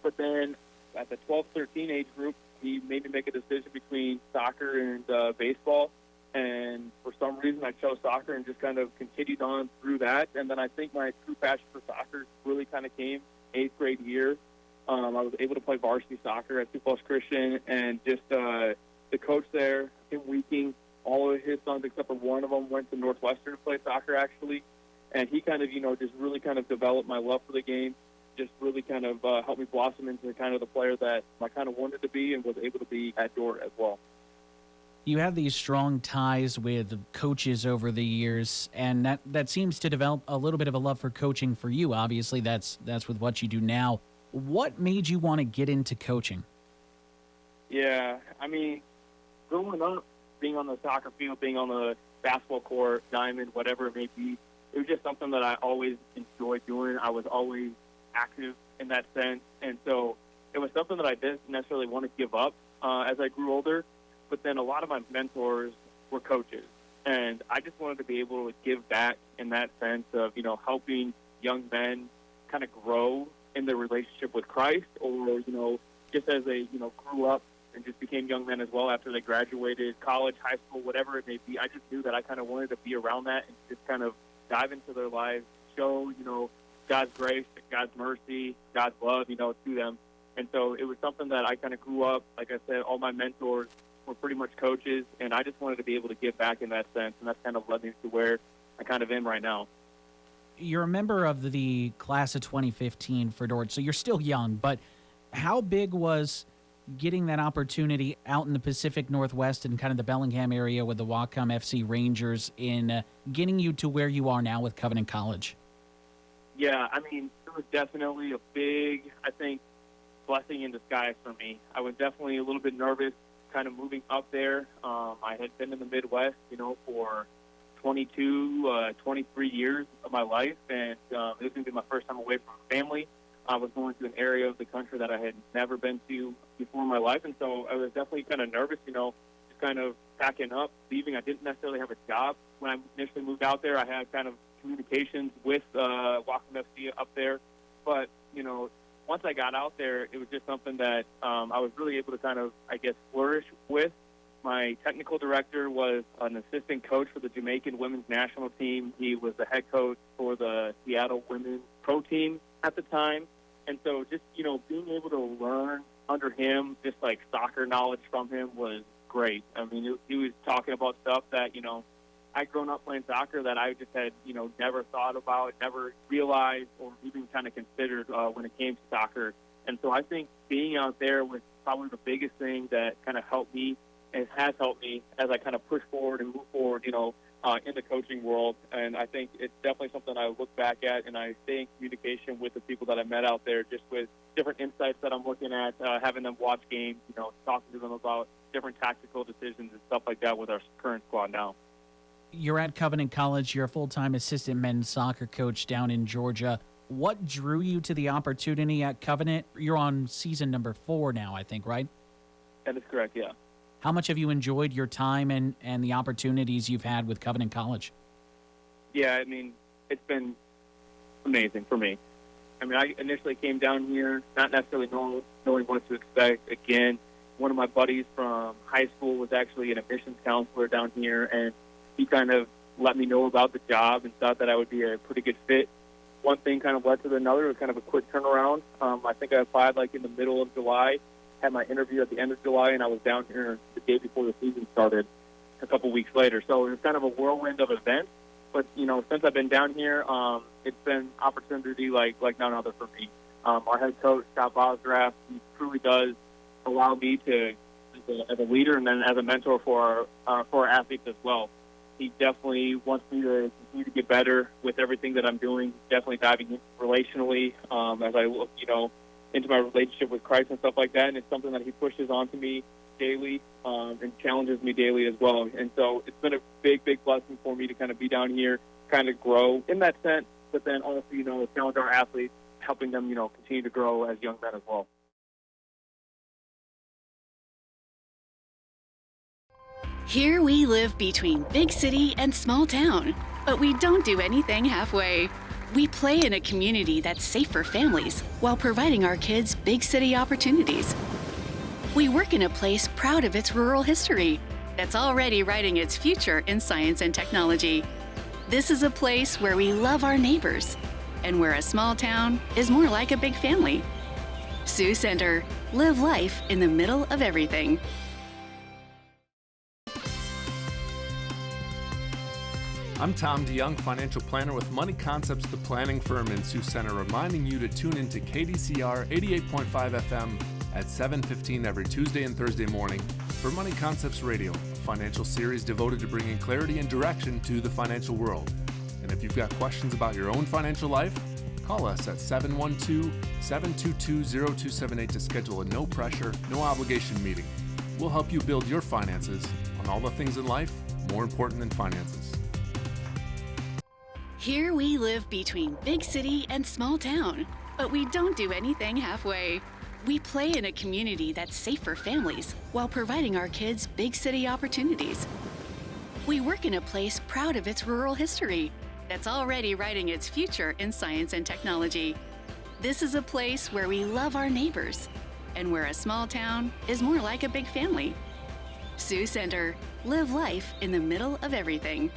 But then at the 12, 13 age group, he made me make a decision between soccer and baseball. And for some reason, I chose soccer and just kind of continued on through that. And then I think my true passion for soccer really kind of came 8th grade year. I was able to play varsity soccer at Sioux Falls Christian, and just the coach there, Tim Weeking, all of his sons except for one of them went to Northwestern to play soccer, actually. And he kind of, just really kind of developed my love for the game, just really kind of helped me blossom into kind of the player that I kind of wanted to be and was able to be at Dordt as well. You have these strong ties with coaches over the years, and that seems to develop a little bit of a love for coaching for you. Obviously, that's with what you do now. What made you want to get into coaching? Yeah, growing up, being on the soccer field, being on the basketball court, diamond, whatever it may be, it was just something that I always enjoyed doing. I was always active in that sense, and so it was something that I didn't necessarily want to give up as I grew older. But then a lot of my mentors were coaches, and I just wanted to be able to give back in that sense of, helping young men kind of grow in their relationship with Christ, or, just as they, grew up and just became young men as well after they graduated college, high school, whatever it may be. I just knew that I kind of wanted to be around that and just kind of dive into their lives, show, God's grace, God's mercy, God's love, to them. And so it was something that I kind of grew up, like I said, all my mentors were pretty much coaches, and I just wanted to be able to give back in that sense, and that's kind of led me to where I kind of am right now. You're a member of the class of 2015 for Dordt, so you're still young, but how big was getting that opportunity out in the Pacific Northwest and kind of the Bellingham area with the Whatcom FC Rangers in getting you to where you are now with Covenant College? Yeah, it was definitely a big, I think, blessing in disguise for me. I was definitely a little bit nervous kind of moving up there. I had been in the Midwest, for 22, 23 years of my life, and it was going to be my first time away from family. I was going to an area of the country that I had never been to before in my life, and so I was definitely kind of nervous, just kind of packing up, leaving. I didn't necessarily have a job when I initially moved out there. I had kind of communications with Whatcom FC up there, but, once I got out there, it was just something that I was really able to kind of, flourish with. My technical director was an assistant coach for the Jamaican women's national team. He was the head coach for the Seattle women's pro team at the time. And so just, being able to learn under him, just like soccer knowledge from him was great. He was talking about stuff that, I'd grown up playing soccer that I just had, never thought about, never realized, or even kind of considered when it came to soccer. And so I think being out there was probably the biggest thing that kind of helped me and has helped me as I kind of push forward and move forward, in the coaching world. And I think it's definitely something I look back at, and I stay in communication with the people that I met out there, just with different insights that I'm looking at, having them watch games, talking to them about different tactical decisions and stuff like that with our current squad now. You're at Covenant College. You're a full-time assistant men's soccer coach down in Georgia. What drew you to the opportunity at Covenant? You're on season number 4 now, I think, right? That is correct, yeah. How much have you enjoyed your time and the opportunities you've had with Covenant College? Yeah, I mean, it's been amazing for me. I mean, I initially came down here not necessarily knowing what to expect. Again, one of my buddies from high school was actually an admissions counselor down here, and he kind of let me know about the job and thought that I would be a pretty good fit. One thing kind of led to another. It was kind of a quick turnaround. I think I applied in the middle of July, had my interview at the end of July, and I was down here the day before the season started a couple weeks later. So it was kind of a whirlwind of events. But, since I've been down here, it's been opportunity like none other for me. Our head coach, Scott Bosgraff, he truly does allow me to, as a leader and then as a mentor for our athletes as well. He definitely wants me to continue to get better with everything that I'm doing, definitely diving in relationally as I look, into my relationship with Christ and stuff like that. And it's something that he pushes onto me daily and challenges me daily as well. And so it's been a big, big blessing for me to kind of be down here, kind of grow in that sense, but then also, challenge our athletes, helping them, continue to grow as young men as well. Here we live between big city and small town, but we don't do anything halfway. We play in a community that's safe for families while providing our kids big city opportunities. We work in a place proud of its rural history that's already writing its future in science and technology. This is a place where we love our neighbors and where a small town is more like a big family. Sioux Center, live life in the middle of everything. I'm Tom DeYoung, financial planner with Money Concepts, the planning firm in Sioux Center, reminding you to tune into KDCR 88.5 FM at 7:15 every Tuesday and Thursday morning for Money Concepts Radio, a financial series devoted to bringing clarity and direction to the financial world. And if you've got questions about your own financial life, call us at 712-722-0278 to schedule a no-pressure, no-obligation meeting. We'll help you build your finances on all the things in life more important than finances. Here we live between big city and small town, but we don't do anything halfway. We play in a community that's safe for families while providing our kids big city opportunities. We work in a place proud of its rural history that's already writing its future in science and technology. This is a place where we love our neighbors and where a small town is more like a big family. Sioux Center, live life in the middle of everything.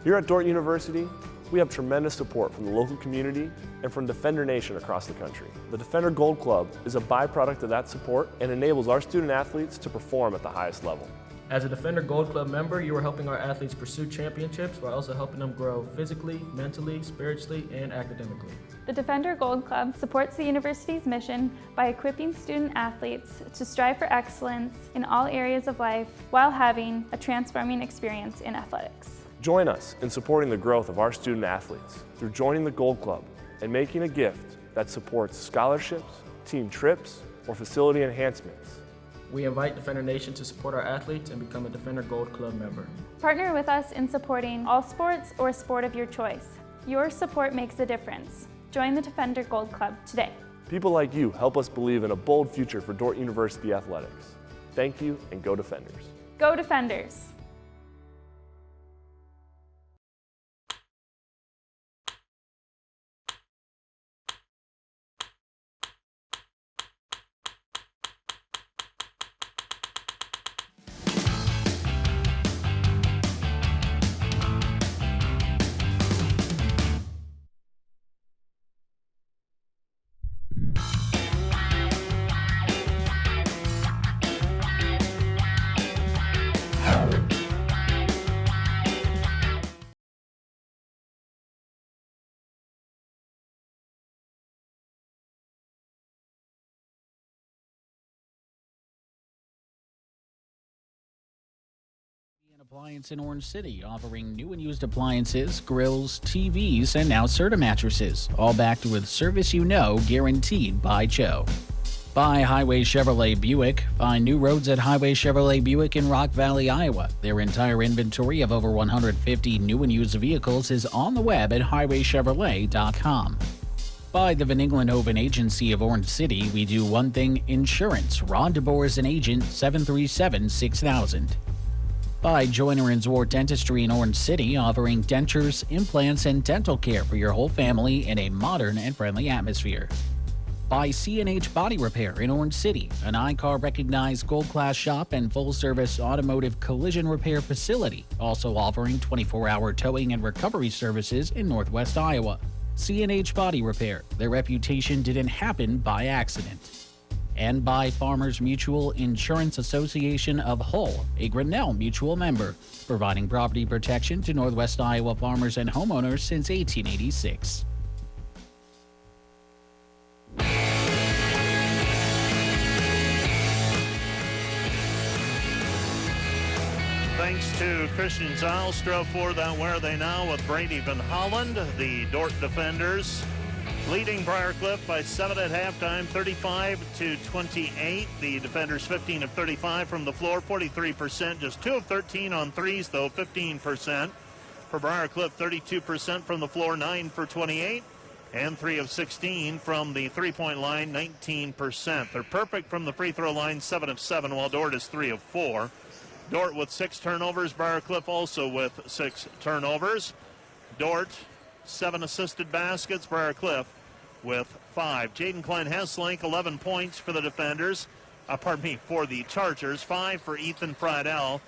Here at Dordt University, we have tremendous support from the local community and from Defender Nation across the country. The Defender Gold Club is a byproduct of that support and enables our student athletes to perform at the highest level. As a Defender Gold Club member, you are helping our athletes pursue championships while also helping them grow physically, mentally, spiritually, and academically. The Defender Gold Club supports the university's mission by equipping student athletes to strive for excellence in all areas of life while having a transforming experience in athletics. Join us in supporting the growth of our student athletes through joining the Gold Club and making a gift that supports scholarships, team trips, or facility enhancements. We invite Defender Nation to support our athletes and become a Defender Gold Club member. Partner with us in supporting all sports or sport of your choice. Your support makes a difference. Join the Defender Gold Club today. People like you help us believe in a bold future for Dordt University athletics. Thank you, and go Defenders. Go Defenders! Appliance in Orange City, offering new and used appliances, grills, TVs, and now Serta mattresses, all backed with service you know, guaranteed by Joe. By Highway Chevrolet Buick. Find new roads at Highway Chevrolet Buick in Rock Valley, Iowa. Their entire inventory of over 150 new and used vehicles is on the web at highwaychevrolet.com. By the Van Englenhoven Agency of Orange City, we do one thing: insurance. Ron DeBoer is an agent, 737-6000. By Joyner and Zwart Dentistry in Orange City, offering dentures, implants, and dental care for your whole family in a modern and friendly atmosphere. By C&H Body Repair in Orange City, an ICAR recognized gold class shop and full service automotive collision repair facility, also offering 24-hour towing and recovery services in Northwest Iowa. C&H Body Repair. Their reputation didn't happen by accident. And by Farmers Mutual Insurance Association of Hull, a Grinnell Mutual member, providing property protection to Northwest Iowa farmers and homeowners since 1886. Thanks to Christian Zylstra for that Where Are They Now with Brady Van Holland. The Dordt defenders leading Briar Cliff by 7 at halftime, 35-28. The defenders 15 of 35 from the floor, 43%, just 2 of 13 on threes, though 15%. For Briar Cliff, 32% from the floor, 9 for 28, and 3 of 16 from the three-point line, 19%. They're perfect from the free throw line, 7 of 7, while Dordt is 3 of 4. Dordt with 6 turnovers, Briar Cliff also with 6 turnovers. Dordt, 7 assisted baskets, Briar Cliff with 5. Jaden Klein-Hesslink, 11 points for the defenders. For the Chargers, 5 for Ethan Friedel,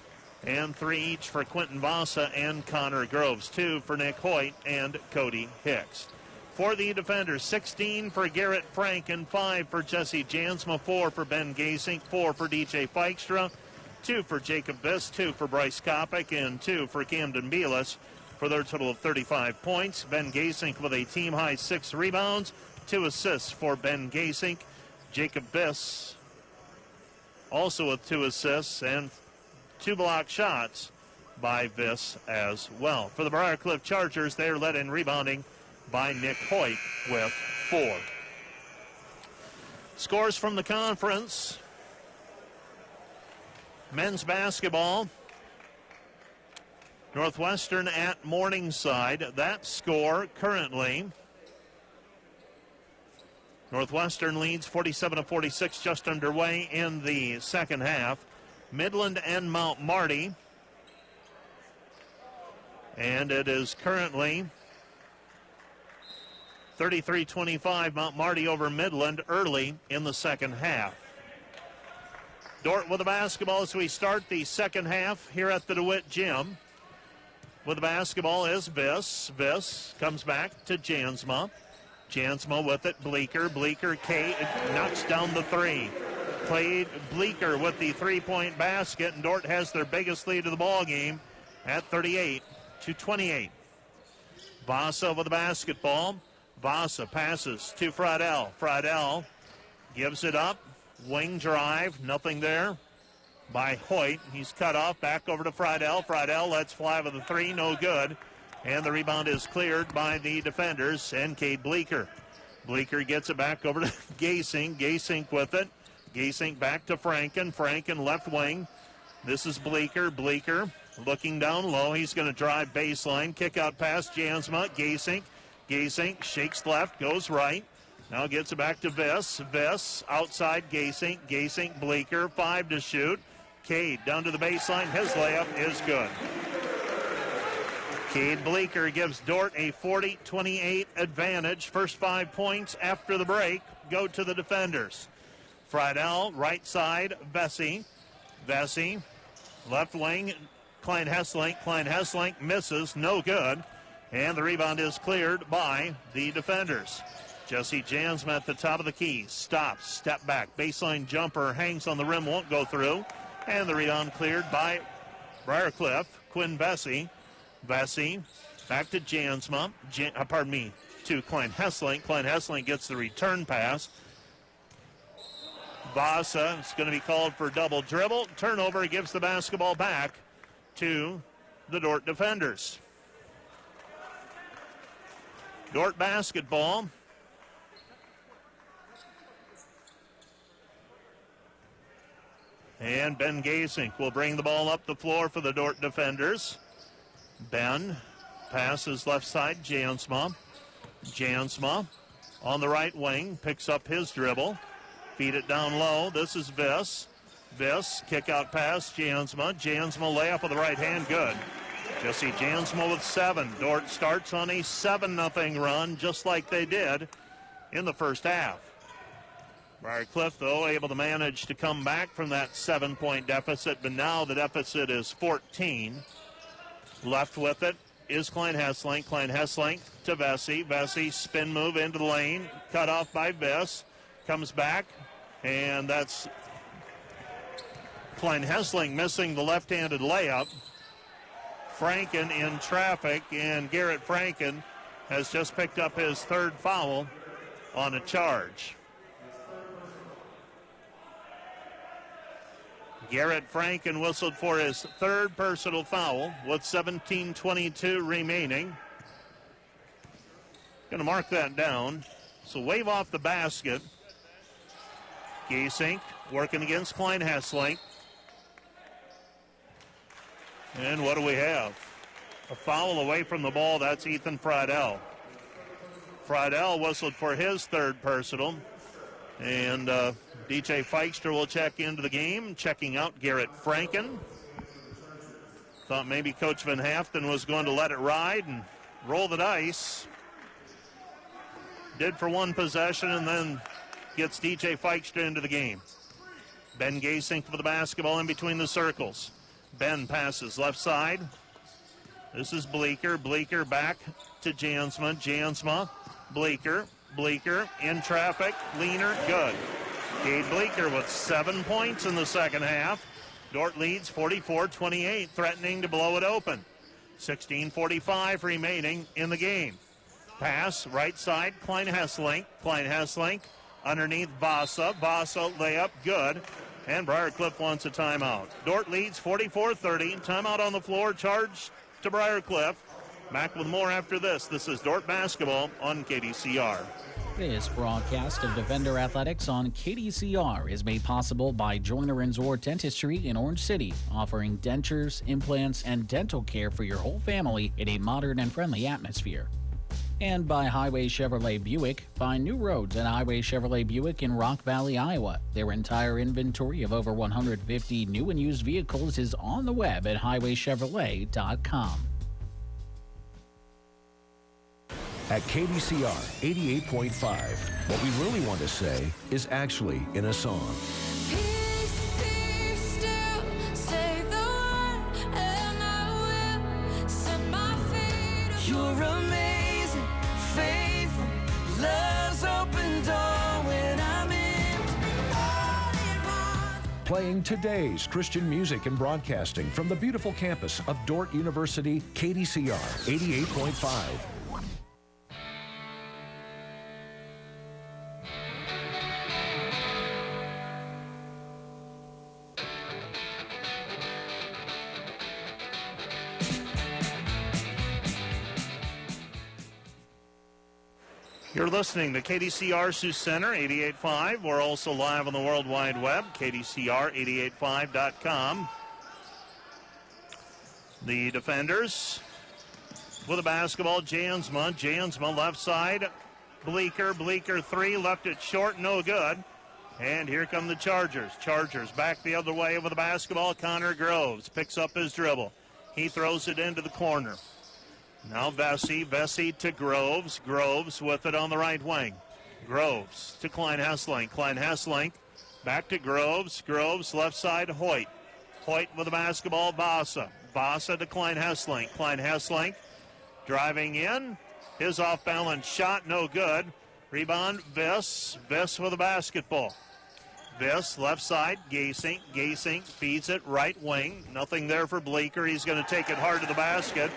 and 3 each for Quentin Vasa and Connor Groves, 2 for Nick Hoyt and Cody Hicks. For the defenders, 16 for Garrett Frank and 5 for Jesse Jansma, 4 for Ben Gasink, 4 for DJ Feikstra, 2 for Jacob Biss, 2 for Bryce Kopic, and 2 for Camden Belis, for their total of 35 points. Ben Gasink with a team-high 6 rebounds, 2 assists for Ben Gasink. Jacob Biss also with 2 assists and 2 block shots by Biss as well. For the Briar Cliff Chargers, they are led in rebounding by Nick Hoyt with 4. Scores from the conference. Men's basketball, Northwestern at Morningside. That score currently, Northwestern leads 47-46, just underway in the second half. Midland and Mount Marty, and it is currently 33-25, Mount Marty over Midland early in the second half. Dordt with the basketball as we start the second half here at the DeWitt Gym. With the basketball is Viss. Viss comes back to Jansma. Jansma with it. Bleeker. Kate knocks down the 3. Played Bleeker with the 3-point basket, and Dordt has their biggest lead of the ball game at 38-28. Vasa with the basketball. Vasa passes to Friedel. Friedel gives it up. Wing drive, nothing there by Hoyt. He's cut off, back over to Friedel. Friedel lets fly with the 3, no good. And the rebound is cleared by the defenders and Cade Bleeker. Bleeker gets it back over to Gasink. Gasink with it. Gasink back to Franken. Franken left wing. This is Bleeker. Bleeker looking down low. He's going to drive baseline. Kick out past Jansma. Gasink. Gasink shakes left, goes right. Now gets it back to Viss. Viss outside Gasink. Gasink, Bleeker, 5 to shoot. Cade down to the baseline. His layup is good. Cade Bleeker gives Dordt a 40-28 advantage. First 5 points after the break go to the defenders. Friedel, right side, Vesey. Vesey, left wing, Klein-Hesslink. Klein-Hesslink misses, no good. And the rebound is cleared by the defenders. Jesse Jansma at the top of the key. Stops, step back, baseline jumper, hangs on the rim, won't go through. And the rebound cleared by Briar Cliff. Quinn Vesey. Vesey back to Jansma. To Klein-Hesslink. Klein-Hesslink gets the return pass. Vasa is going to be called for double dribble. Turnover gives the basketball back to the Dordt defenders. Dordt basketball. And Ben Gasink will bring the ball up the floor for the Dordt defenders. Ben passes left side, Jansma. Jansma on the right wing, picks up his dribble. Feed it down low. This is Viss. Viss, kick out pass, Jansma. Jansma layup with the right hand, good. Jesse Jansma with 7. Dordt starts on a 7-0 run, just like they did in the first half. Briar Cliff, though, able to manage to come back from that 7-point deficit, but now the deficit is 14. Left with it is Klein Hesslink. Klein Hesslink to Vesey. Vesey spin move into the lane, cut off by Viss. Comes back, and that's Klein Hesslink missing the left-handed layup. Franken in traffic, and Garrett Franken has just picked up his 3rd foul on a charge. Garrett Franken whistled for his 3rd personal foul with 17:22 remaining. Going to mark that down. So wave off the basket. Gasink working against Klein Hesslink. And what do we have? A foul away from the ball. That's Ethan Friedel. Friedel whistled for his 3rd personal. And DJ Feikstra will check into the game, checking out Garrett Franken. Thought maybe Coach Van Haften was going to let it ride and roll the dice. Did for 1 possession and then gets DJ Feikstra into the game. Ben Gasink for the basketball in between the circles. Ben passes left side. This is Bleeker. Bleeker back to Jansma. Jansma. Bleeker. Bleeker in traffic. Leaner. Good. Cade Bleeker with 7 points in the second half. Dordt leads 44-28, threatening to blow it open. 16:45 remaining in the game. Pass right side. Klein Hesslink. Klein Hesslink underneath Vasa. Vasa layup. Good. And Briar Cliff wants a timeout. Dordt leads 44-30. Timeout on the floor. Charge to Briar Cliff. Back with more after this. This is Dordt basketball on KDCR. This broadcast of Defender Athletics on KDCR is made possible by Joyner & Zorn Dentistry in Orange City, offering dentures, implants, and dental care for your whole family in a modern and friendly atmosphere. And by Highway Chevrolet Buick. Find new roads at Highway Chevrolet Buick in Rock Valley, Iowa. Their entire inventory of over 150 new and used vehicles is on the web at highwaychevrolet.com. At KDCR 88.5, what we really want to say is actually in a song. Peace, be still, say the word, and I will set my feet. You're amazing, faithful, love's open door when I'm in. Playing today's Christian music and broadcasting from the beautiful campus of Dordt University, KDCR 88.5. You're listening to KDCR Sioux Center 88.5. We're also live on the World Wide Web, KDCR885.com. The defenders with a basketball, Jansma. Jansma left side. Bleeker. Bleeker 3, left it short, no good. And here come the Chargers. Chargers back the other way with the basketball. Connor Groves picks up his dribble. He throws it into the corner. Now Vesey. Vesey to Groves. Groves with it on the right wing. Groves to Klein Hesslink. Klein Hesslink back to Groves. Groves left side Hoyt. Hoyt with the basketball. Vasa. Vasa to Klein Hesslink. Klein Hesslink driving in. His off-balance shot, no good. Rebound, Viss. Viss with the basketball. Viss, left side, Gasink. Gasink feeds it right wing. Nothing there for Bleeker. He's going to take it hard to the basket.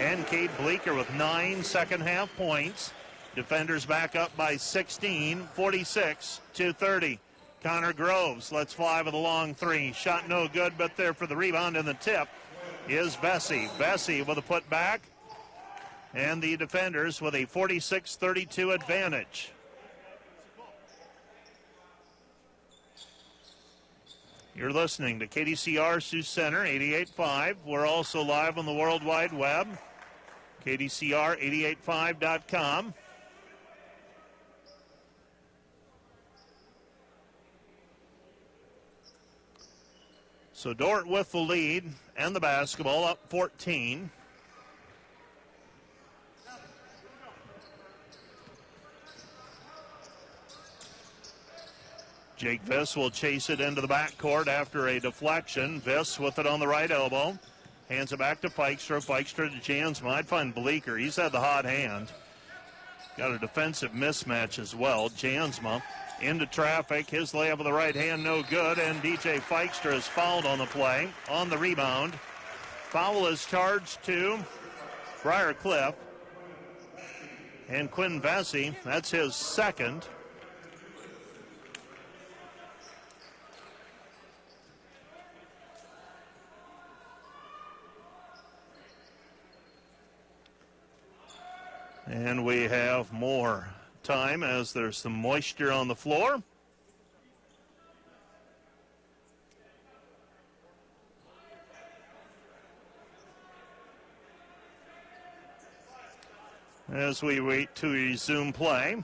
And Cade Bleeker with 9 second-half points. Defenders back up by 16, 46-30. Connor Groves lets fly with a long 3. Shot no good, but there for the rebound and the tip is Vesey. Vesey with a putback, and the defenders with a 46-32 advantage. You're listening to KDCR Sioux Center 88.5. We're also live on the World Wide Web, KDCR885.com. So Dordt with the lead and the basketball, up 14. Jake Viss will chase it into the backcourt after a deflection. Viss with it on the right elbow. Hands it back to Feikstra. Feikstra to Jansma. I'd find Bleeker. He's had the hot hand. Got a defensive mismatch as well. Jansma into traffic. His layup with the right hand, no good. And DJ Feikstra is fouled on the play. On the rebound. Foul is charged to Briar Cliff. And Quinn Vesey, that's his second. And we have more time as there's some moisture on the floor. As we wait to resume play.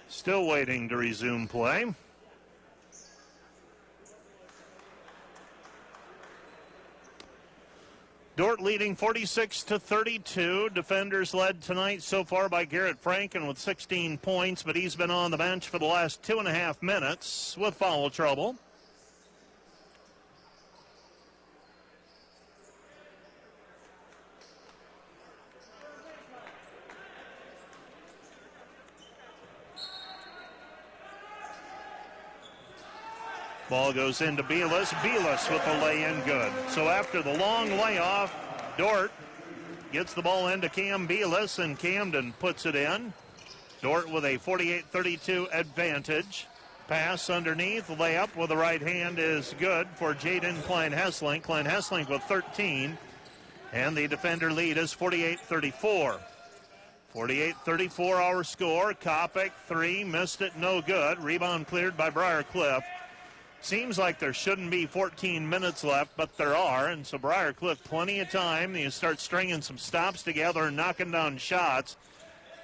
Still waiting to resume play. Dordt leading 46-32. Defenders led tonight so far by Garrett Franken with 16 points, but he's been on the bench for the last 2.5 minutes with foul trouble. Ball goes into Belis. Belis with the lay-in, good. So after the long layoff, Dordt gets the ball into Cam Belis, and Camden puts it in. Dordt with a 48-32 advantage. Pass underneath, layup with the right hand is good for Jaden Klein-Hesslink. Klein-Hesslink with 13, and the defender lead is 48-34. 48-34 our score. Kopic, 3, missed it, no good. Rebound cleared by Briar Cliff. Seems like there shouldn't be 14 minutes left, but there are, and so Briar Cliff plenty of time. You start stringing some stops together and knocking down shots.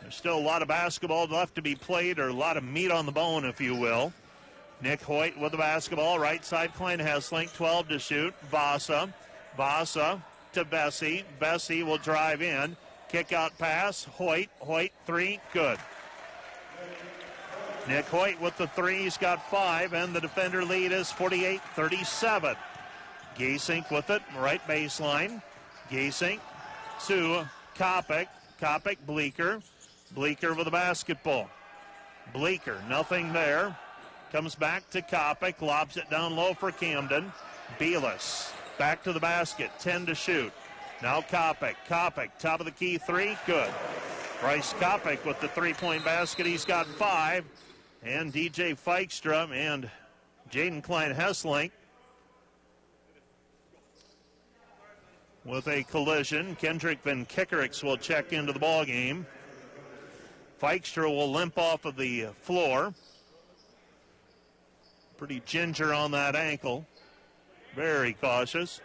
There's still a lot of basketball left to be played, or a lot of meat on the bone, if you will. Nick Hoyt with the basketball, right side Klein-Hesslink, 12 to shoot. Vasa to Vesey. Vesey will drive in. Kick out pass, Hoyt, 3, good. Nick Hoyt with the 3, he's got 5, and the defender lead is 48-37. Gasink with it, right baseline. Gasink to Kopic. Kopic, Bleeker. Bleeker with the basketball. Bleeker, nothing there. Comes back to Kopic, lobs it down low for Camden. Belis, back to the basket, 10 to shoot. Now Kopic, top of the key 3, good. Bryce Kopic with the 3-point basket, he's got 5. And DJ Feikstra and Jaden Klein-Hesslink with a collision. Kendrick Van Kickerix will check into the ball game. Feikstra will limp off of the floor. Pretty ginger on that ankle. Very cautious.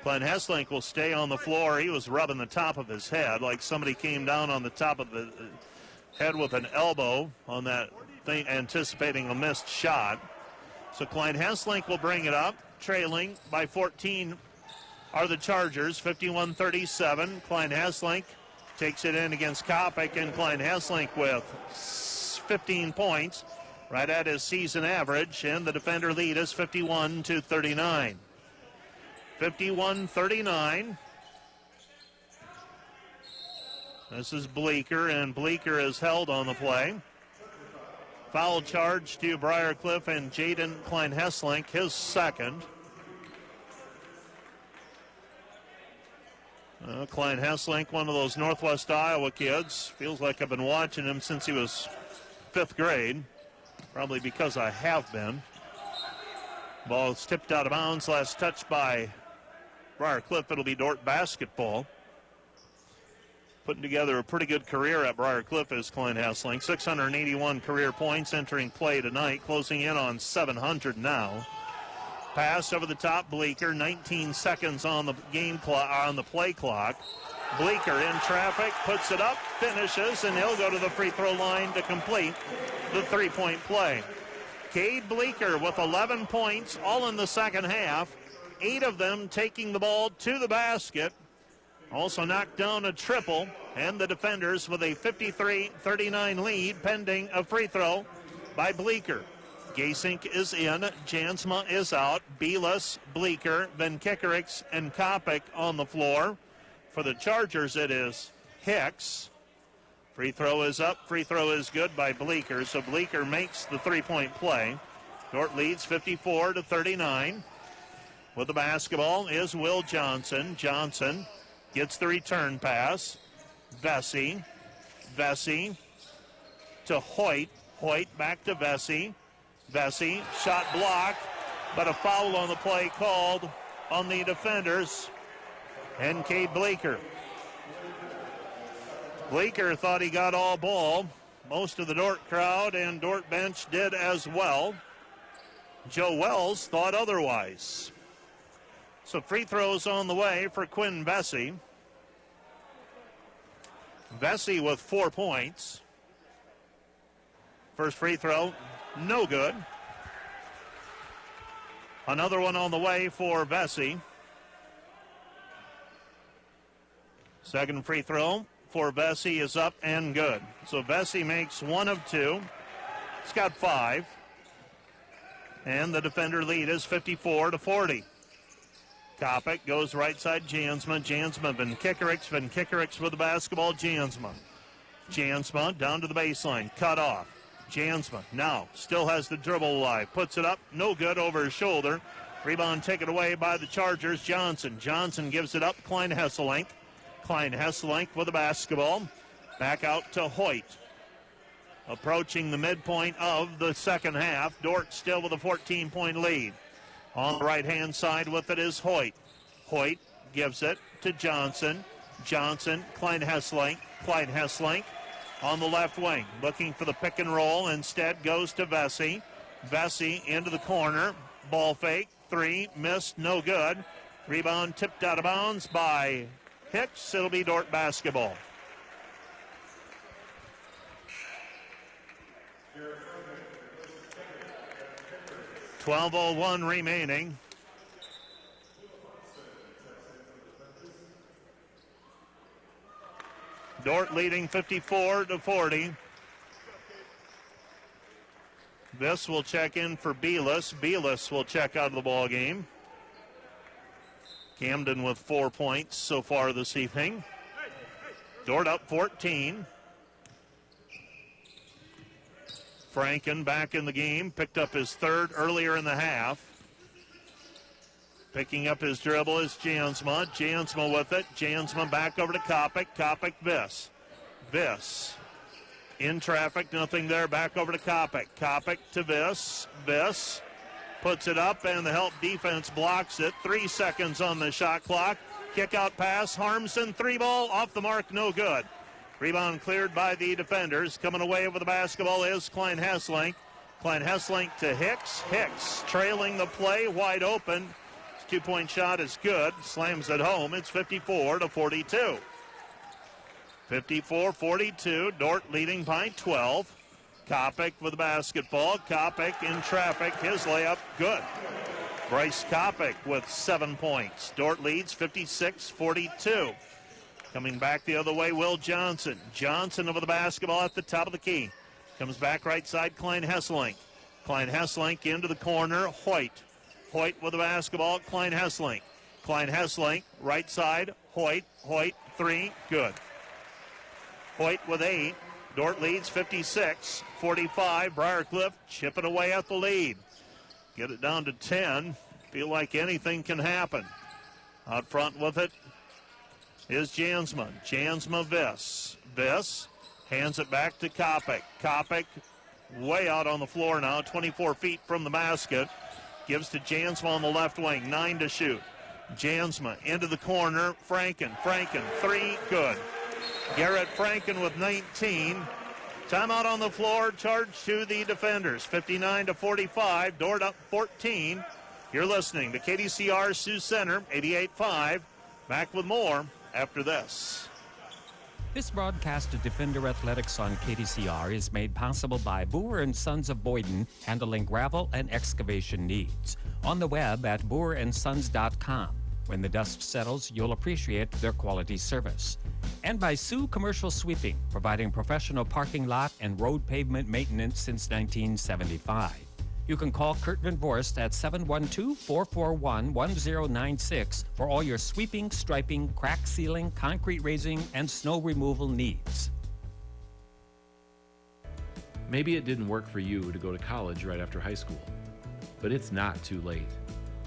Klein-Hesslink will stay on the floor. He was rubbing the top of his head like somebody came down on the top of the head with an elbow on that thing, anticipating a missed shot. So Klein-Hesslink will bring it up. Trailing by 14 are the Chargers, 51-37. Klein-Hesslink takes it in against Kopic, and Klein-Hesslink with 15 points, right at his season average, and the defender lead is 51-39. 51-39. This is Bleeker, and Bleeker is held on the play. Foul charge to Briar Cliff and Jaden Klein-Hesslink, his second. Klein Hesslink, one of those Northwest Iowa kids. Feels like I've been watching him since he was 5th grade. Probably because I have been. Ball is tipped out of bounds. Last touch by Briar Cliff. It'll be Dordt basketball. Putting together a pretty good career at Briar Cliff is Klein Hesslink. 681 career points entering play tonight, closing in on 700 now. Pass over the top, Bleeker. 19 seconds on the on the play clock. Bleeker in traffic, puts it up, finishes, and he'll go to the free throw line to complete the three-point play. Cade Bleeker with 11 points, all in the second half. 8 of them taking the ball to the basket. Also knocked down a triple, and the defenders with a 53-39 lead pending a free throw by Bleeker. Gasink is in, Jansma is out, Belis, Bleeker, Van Kickerix, and Kopic on the floor. For the Chargers, it is Hicks. Free throw is up, free throw is good by Bleeker, so Bleeker makes the three-point play. Dordt leads 54-39. With the basketball is Will Johnson. Johnson gets the return pass. Vesey to Hoyt. Hoyt back to Vesey. Vesey, shot blocked, but a foul on the play called on the defenders and Cade Bleeker. Bleeker thought he got all ball. Most of the Dordt crowd and Dordt bench did as well. Joe Wells thought otherwise. So free throws on the way for Quinn Vesey. Vesey with 4 points. First free throw, no good. Another one on the way for Vesey. Second free throw for Vesey is up and good. So Vesey makes 1 of 2. He's got 5. And the defender lead is 54-40. Kopic goes right side, Jansma. Jansma, Van Kickerix with the basketball, Jansma. Jansma down to the baseline, cut off. Jansma now still has the dribble alive, puts it up, no good, over his shoulder. Rebound taken away by the Chargers. Johnson gives it up, Klein Hesselink. Klein Hesselink with the basketball. Back out to Hoyt. Approaching the midpoint of the second half. Dordt still with a 14-point lead. On the right-hand side with it is Hoyt. Hoyt gives it to Johnson. Johnson, Klein Hesselink. Klein Hesselink on the left wing, looking for the pick and roll. Instead goes to Vesey. Vesey into the corner. Ball fake. 3, missed, no good. Rebound tipped out of bounds by Hicks. It'll be Dordt basketball. .12:01 remaining. Dordt leading 54-40. This will check in for Belis. Belis will check out of the ball game. Camden with 4 points so far this evening. Dordt up 14. Franken back in the game, picked up his third earlier in the half. Picking up his dribble is Jansma. Jansma with it. Jansma back over to Kopic. Kopic, Viss. Viss in traffic, nothing there. Back over to Kopic. Kopic to Viss. Viss puts it up, and the help defense blocks it. 3 seconds on the shot clock. Kick out pass. Harmson, 3-ball, off the mark, no good. Rebound cleared by the defenders. Coming away with the basketball is Klein Hesselink. Klein Hesselink to Hicks. Hicks trailing the play, wide open. His 2-point shot is good. Slams it home. It's 54-42. 54-42. Dordt leading by 12. Kopic with the basketball. Kopic in traffic. His layup, good. Bryce Kopic with 7 points. Dordt leads 56-42. Coming back the other way, Will Johnson. Johnson over the basketball at the top of the key. Comes back right side, Klein Hesselink. Klein Hesselink into the corner, Hoyt. Hoyt with the basketball, Klein Hesselink. Klein Hesselink, right side, Hoyt. Hoyt, 3, good. Hoyt with 8. Dordt leads 56-45. Briar Cliff chipping away at the lead. Get it down to 10. Feel like anything can happen. Out front with it is Jansma. Jansma Viss. Viss hands it back to Kopic. Kopic way out on the floor now, 24 feet from the basket. Gives to Jansma on the left wing, 9 to shoot. Jansma into the corner. Franken, 3, good. Garrett Franken with 19. Timeout on the floor, charge to the defenders. 59-45, Dordt up 14. You're listening to KDCR Sioux Center, 88.5. Back with more after this. This broadcast of Defender Athletics on KDCR is made possible by Boer & Sons of Boyden, handling gravel and excavation needs. On the web at boerandsons.com. When the dust settles, you'll appreciate their quality service. And by Sioux Commercial Sweeping, providing professional parking lot and road pavement maintenance since 1975. You can call Kurt Van Vorst at 712-441-1096 for all your sweeping, striping, crack sealing, concrete raising, and snow removal needs. Maybe it didn't work for you to go to college right after high school, but it's not too late.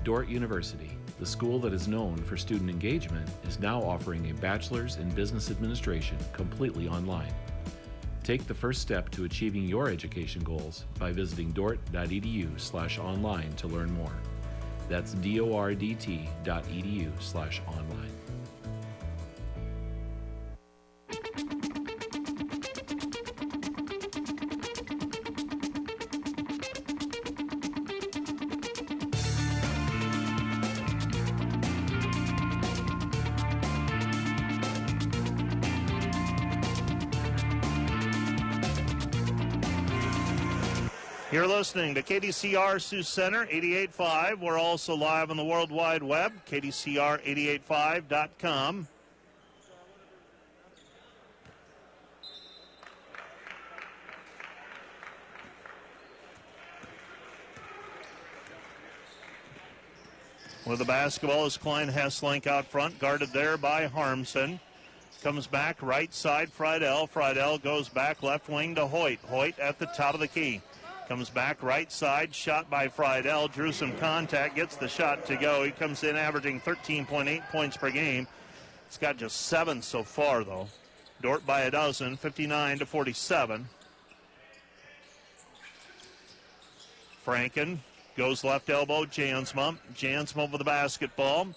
Dordt University, the school that is known for student engagement, is now offering a bachelor's in business administration completely online. Take the first step to achieving your education goals by visiting dordt.edu/online to learn more. That's dordt.edu/online. You're listening to KDCR Sioux Center, 88.5. We're also live on the World Wide Web, KDCR885.com. With the basketball is Klein Hesslink out front, guarded there by Harmson. Comes back right side, Friedel. Friedel goes back left wing to Hoyt. Hoyt at the top of the key. Comes back right side, shot by Friedel, drew some contact, gets the shot to go. He comes in averaging 13.8 points per game. He's got just 7 so far, though. Dordt by a dozen, 59-47. Franken goes left elbow, Jansma. Jansma with the basketball.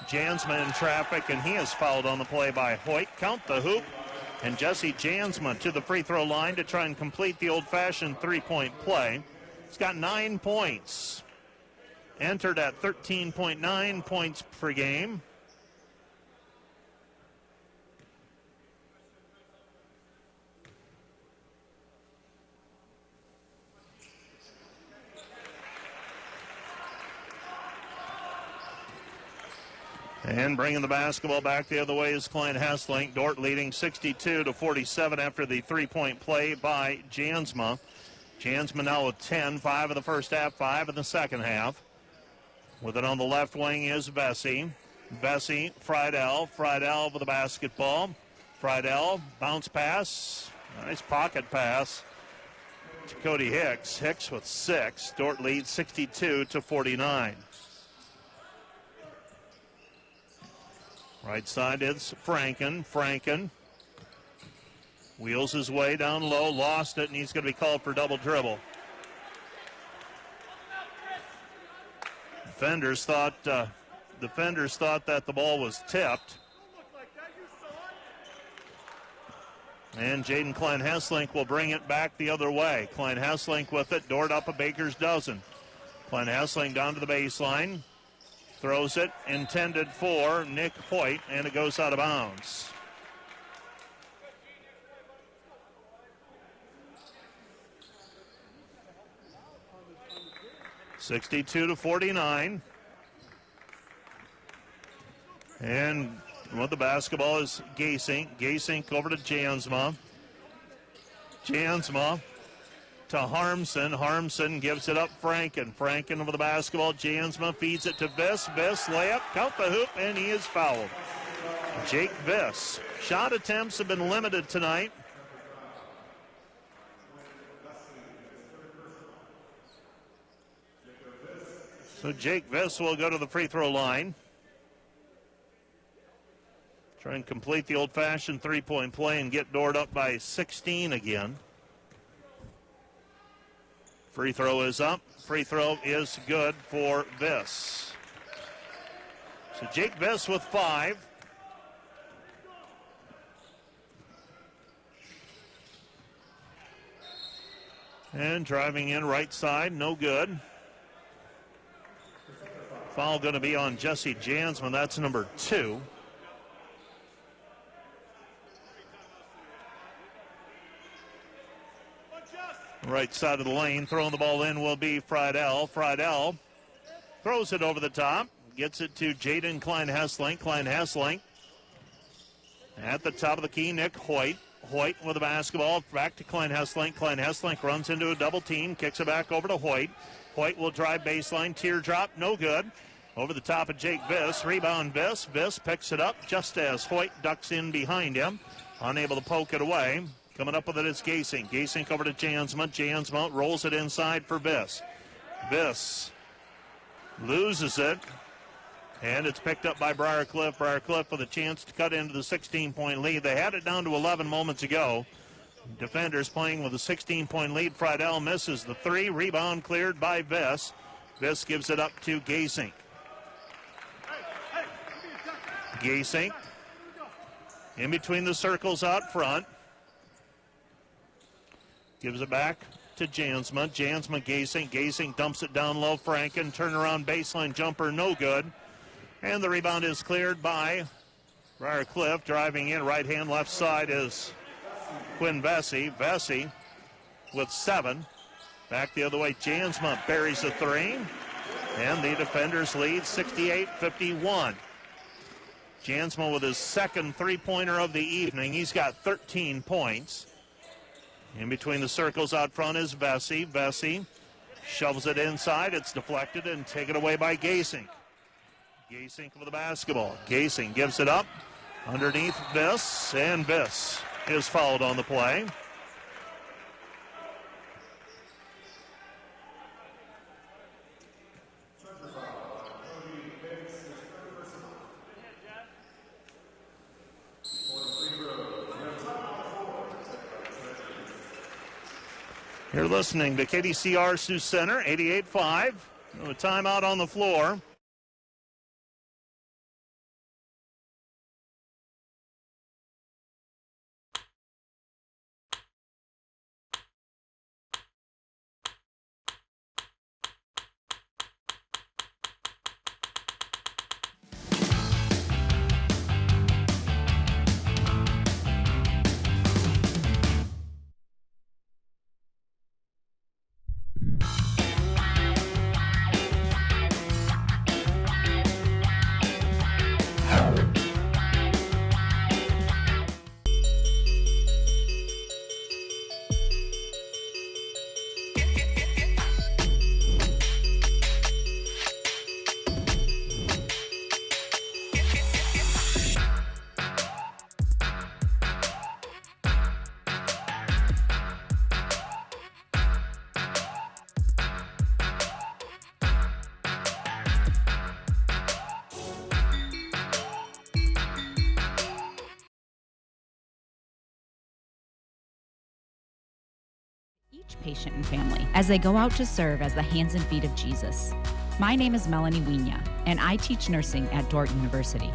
Jansma in traffic, and he is fouled on the play by Hoyt. Count the hoop. And Jesse Jansma to the free throw line to try and complete the old-fashioned three-point play. He's got 9 points. Entered at 13.9 points per game. And bringing the basketball back the other way is Klein Hesslink. Dordt leading 62-47 after the three-point play by Jansma. Jansma now with 10, 5 in the first half, 5 in the second half. With it on the left wing is Vesey. Vesey, Friedel. Friedel with the basketball. Friedel, bounce pass. Nice pocket pass to Cody Hicks. Hicks with 6. Dordt leads 62-49. Right side is Franken. Franken wheels his way down low, lost it, and he's going to be called for double dribble. Defenders thought that the ball was tipped. And Jaden Klein Hesslink will bring it back the other way. Klein Hesslink with it, Dordt up a baker's dozen. Klein Hesslink down to the baseline. Throws it, intended for Nick Hoyt, and it goes out of bounds. (62-49). And with the basketball is Gasink. Gasink over to Jansma. Jansma to Harmson. Harmson gives it up Franken. Franken over the basketball. Jansma feeds it to Viss. Viss layup, count the hoop, and he is fouled. Jake Viss. Shot attempts have been limited tonight. So Jake Viss will go to the free throw line. Try and complete the old-fashioned three-point play and get Dordt up by 16 again. Free throw is up. Free throw is good for Viss. So Jake Viss with 5. And driving in right side, no good. Foul going to be on Jesse Jansman. That's number 2. Right side of the lane, throwing the ball in will be Friedel. Friedel throws it over the top, gets it to Jaden Klein-Hesslink. Klein-Hesslink at the top of the key, Nick Hoyt. Hoyt with the basketball, back to Klein-Hesslink. Klein-Hesslink runs into a double team, kicks it back over to Hoyt. Hoyt will drive baseline, teardrop, no good. Over the top of Jake Viss, rebound Viss. Viss picks it up just as Hoyt ducks in behind him, unable to poke it away. Coming up with it is Gasink. Gasink over to Jansma. Jansma rolls it inside for Viss. Viss loses it, and it's picked up by Briar Cliff. Briar Cliff with a chance to cut into the 16-point lead. They had it down to 11 moments ago. Defenders playing with a 16-point lead. Friedel misses the 3. Rebound cleared by Viss. Viss gives it up to Gasink. Gasink in between the circles out front. Gives it back to Jansma. Jansma, Gasink. Gasink dumps it down low. Franken, turnaround baseline jumper, no good. And the rebound is cleared by Briar Cliff. Driving in, right hand, left side is Quinn Vesey. Vesey with 7. Back the other way, Jansma buries the 3. And the defenders lead 68-51. Jansma with his second three-pointer of the evening. He's got 13 points. In between the circles out front is Vesey. Vesey shovels it inside. It's deflected and taken away by Gasink. Gasink with the basketball. Gasink gives it up underneath Viss, and Viss is fouled on the play. You're listening to KDCR Sioux Center, 88-5. A timeout on the floor. Each patient and family as they go out to serve as the hands and feet of Jesus. My name is Melanie Wienia, and I teach nursing at Dordt University.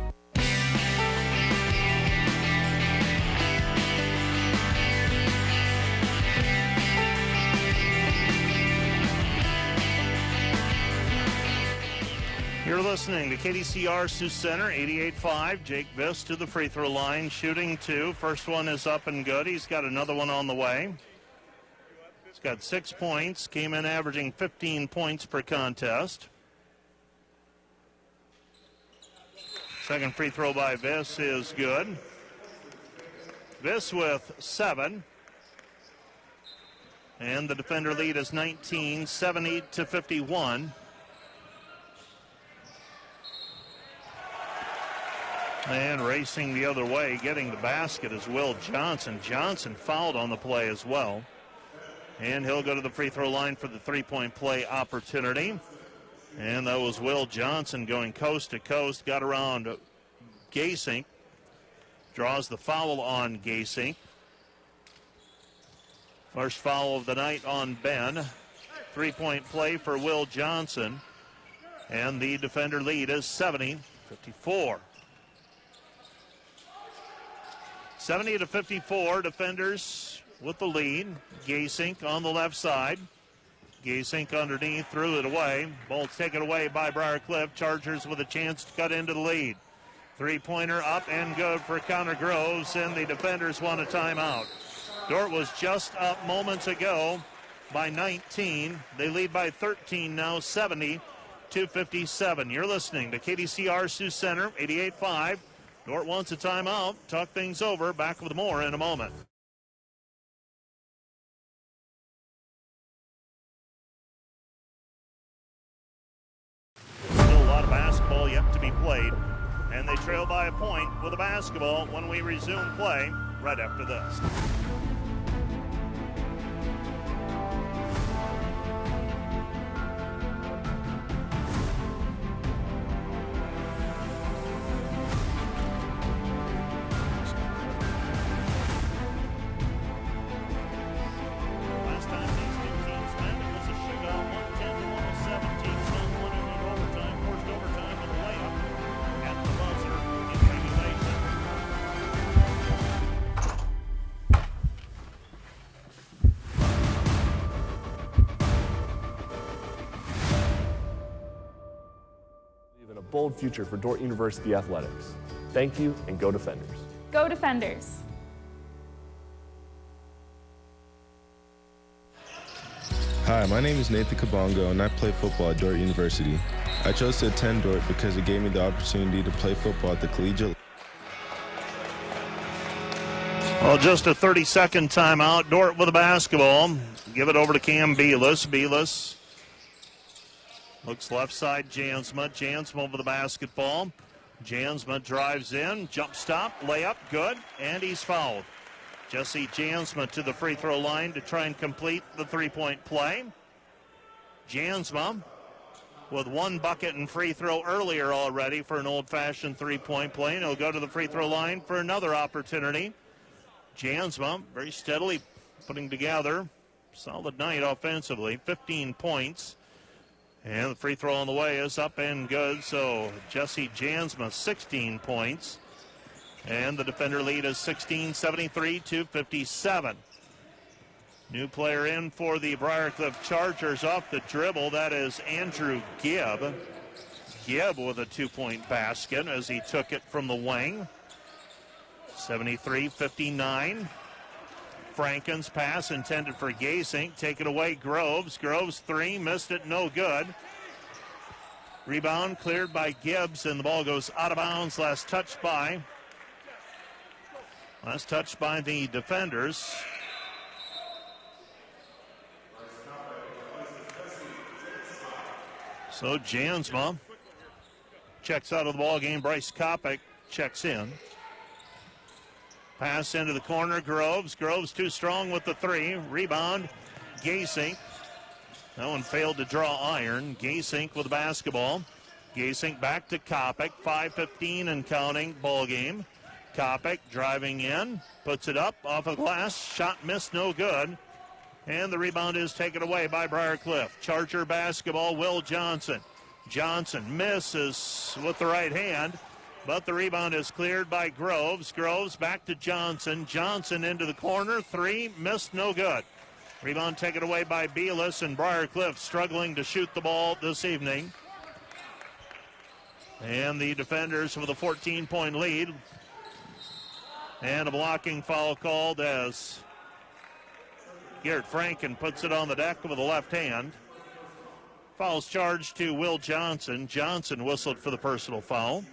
You're listening to KDCR Sioux Center, 88-5. Jake Viss to the free throw line, shooting 2. First one is up and good. He's got another one on the way. He's got 6 points, came in averaging 15 points per contest. Second free throw by Viss is good. Viss with 7. And the defender lead is 19, 70-51. And racing the other way, getting the basket is Will Johnson. Johnson fouled on the play as well. And he'll go to the free throw line for the three-point play opportunity. And that was Will Johnson going coast to coast, got around Gasink. draws the foul on Gasink. First foul of the night on Ben. 3-point play for Will Johnson. And the defender lead is 70-54. 70-54, defenders with the lead. Gasink on the left side. Gasink underneath, threw it away. Ball taken away by Briar Cliff. Chargers with a chance to cut into the lead. Three-pointer up and good for Connor Groves, and the defenders want a timeout. Dordt was just up moments ago by 19. They lead by 13 now, 70-57. You're listening to KDCR Sioux Center, 88.5. Dordt wants a timeout. Talk things over. Back with more in a moment. Still a lot of basketball yet to be played, and they trail by a point with a basketball when we resume play right after this. Bold future for Dordt University athletics. Thank you, and go Defenders. Go Defenders. Hi, my name is Nathan Kabongo, and I play football at Dordt University. I chose to attend Dordt because it gave me the opportunity to play football at the collegiate. Well, just a 30-second timeout. Dordt with a basketball. Give it over to Cam Belis. Belis looks left side, Jansma. Jansma over the basketball. Jansma drives in, jump stop, layup, good, and he's fouled. Jesse Jansma to the free throw line to try and complete the three-point play. Jansma with one bucket and free throw earlier already for an old-fashioned three-point play, and he'll go to the free throw line for another opportunity. Jansma very steadily putting together solid night offensively, 15 points. And the free throw on the way is up and good. So Jesse Jansma, 16 points. And the defender lead is 16, 73-57. New player in for the Briarcliff Chargers off the dribble. That is Andrew Gibb. Gibb with a two-point basket as he took it from the wing. 73-59. Franken's pass intended for Gasink. Take it away, Groves. Groves three, missed it, no good. Rebound cleared by Gibbs, and the ball goes out of bounds. Last touched by the defenders. So Jansma checks out of the ball game. Bryce Kopic checks in. Pass into the corner, Groves. Groves too strong with the three. Rebound, Gasink. That one failed to draw iron. Gasink with the basketball. Gasink back to Kopic. 5:15 and counting ball game. Kopic driving in, puts it up off a glass. Shot missed, no good. And the rebound is taken away by Briarcliff. Charger basketball, Will Johnson. Johnson misses with the right hand, but the rebound is cleared by Groves. Groves back to Johnson. Johnson into the corner. Three, missed, no good. Rebound taken away by Belis, and Briarcliff struggling to shoot the ball this evening. And the defenders with a 14-point lead. And a blocking foul called as Garrett Franken puts it on the deck with the left hand. Foul's charged to Will Johnson. Johnson whistled for the personal foul.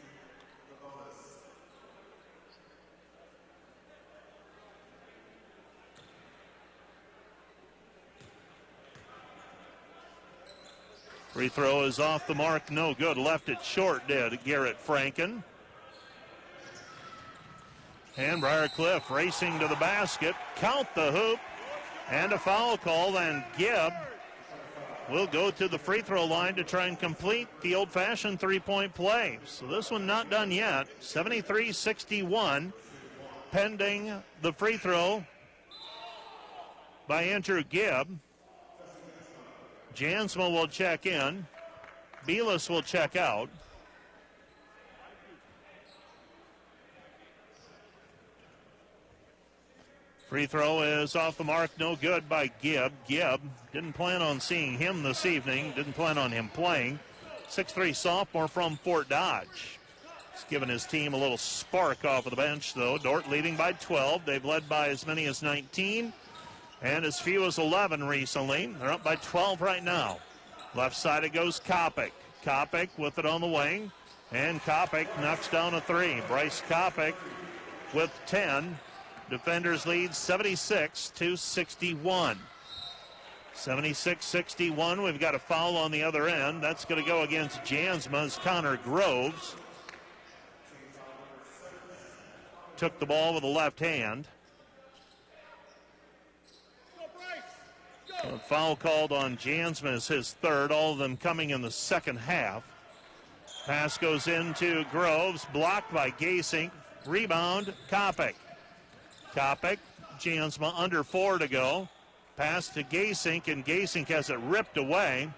Free throw is off the mark, no good. Left it short, did Garrett Franken. And Briarcliff racing to the basket. Count the hoop. And a foul call, and Gibb will go to the free throw line to try and complete the old-fashioned three-point play. So this one not done yet. 73-61. pending the free throw by Andrew Gibb. Jansma will check in. Belis will check out. Free throw is off the mark, no good by Gibb. Gibb didn't plan on seeing him this evening, didn't plan on him playing. 6'3" sophomore from Fort Dodge. He's given his team a little spark off of the bench, though. Dordt leading by 12. They've led by as many as 19 and as few as 11 recently. They're up by 12 right now. Left side it goes Kopic. Kopic with it on the wing, and Kopic knocks down a three. Bryce Kopic with 10. Defenders lead 76-61. 76-61. We've got a foul on the other end. That's going to go against Jansma's Connor Groves. Took the ball with the left hand. A foul called on Jansma is his third, all of them coming in the second half. Pass goes into Groves, blocked by Gasink. Rebound, Kopic. Kopic, Jansma under 4 to go. Pass to Gasink, and Gasink has it ripped away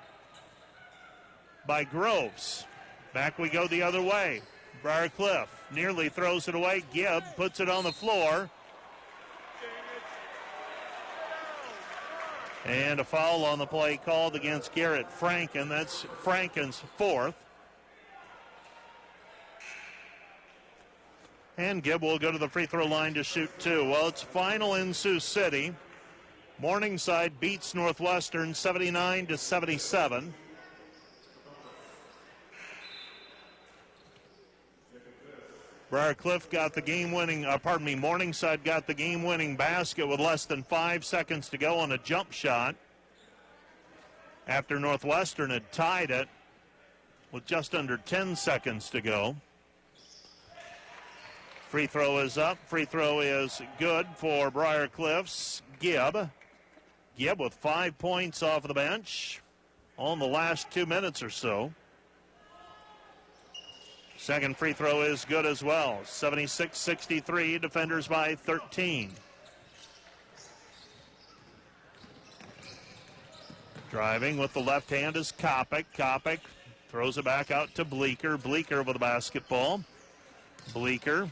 by Groves. Back we go the other way. Briar Cliff nearly throws it away. Gibb puts it on the floor. And a foul on the play called against Garrett Franken. That's Franken's fourth. And Gibb will go to the free throw line to shoot two. Well, it's final in Sioux City. Morningside beats Northwestern 79-77. Briar Cliff got the game-winning, Morningside got the game-winning basket with less than 5 seconds to go on a jump shot after Northwestern had tied it with just under 10 seconds to go. Free throw is up. Free throw is good for Briar Cliff's Gibb. Gibb with 5 points off of the bench on the last 2 minutes or so. Second free throw is good as well. 76-63, defenders by 13. Driving with the left hand is Kopic. Kopic throws it back out to Bleeker. Bleeker with the basketball. Bleeker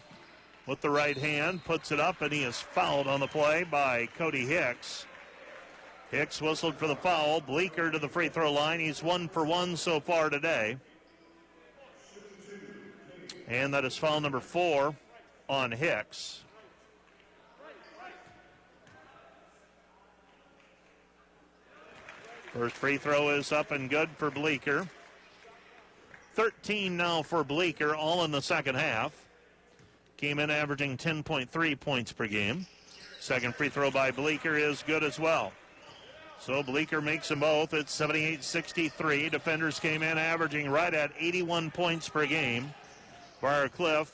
with the right hand puts it up, and he is fouled on the play by Cody Hicks. Hicks whistled for the foul. Bleeker to the free throw line. He's 1 for 1 so far today. And that is foul number 4 on Hicks. First free throw is up and good for Bleeker. 13 now for Bleeker, all in the second half. Came in averaging 10.3 points per game. Second free throw by Bleeker is good as well. So Bleeker makes them both. It's 78-63. Defenders came in averaging right at 81 points per game. Briar Cliff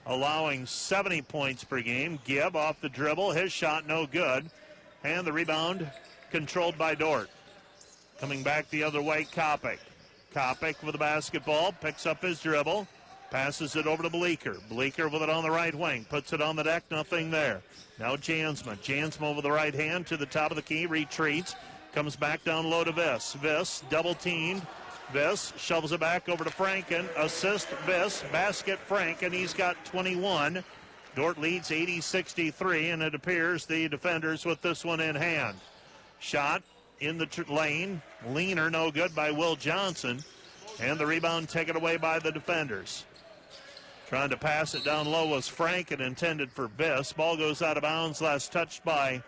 allowing 70 points per game. Gibb off the dribble. His shot no good. And the rebound controlled by Dordt. Coming back the other way, Kopic. Kopic with the basketball. Picks up his dribble. Passes it over to Bleeker. Bleeker with it on the right wing. Puts it on the deck. Nothing there. Now Jansma. Jansma with the right hand to the top of the key. Retreats. Comes back down low to Viss. Viss double teamed. Viss shovels it back over to Franken. Assist Viss. Basket Franken. He's got 21. Dordt leads 80-63, and it appears the defenders with this one in hand. Shot in the lane. Leaner, no good by Will Johnson. And the rebound taken away by the defenders. Trying to pass it down low was Franken, intended for Viss. Ball goes out of bounds. Last touched by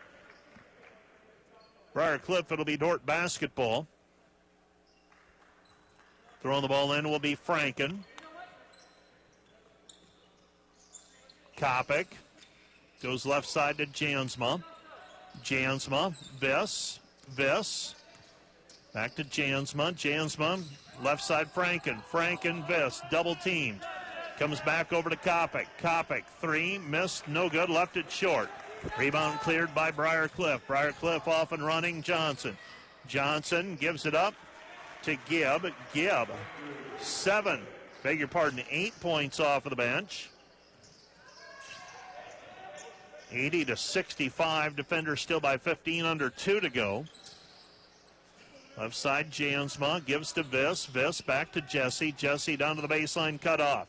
Briar Cliff. It'll be Dordt basketball. Throwing the ball in will be Franken. Kopic goes left side to Jansma. Jansma, Viss. Viss. Back to Jansma. Jansma, left side Franken. Franken, Viss, double teamed. Comes back over to Kopic. Kopic, three, missed, no good, left it short. Rebound cleared by Briar Cliff. Briar Cliff off and running. Johnson. Johnson gives it up to Gibb. Gibb, 8 points off of the bench. 80-65. Defenders still by 15, under 2 to go. Left side, Jansma gives to Viss. Viss back to Jesse. Jesse down to the baseline, cut off.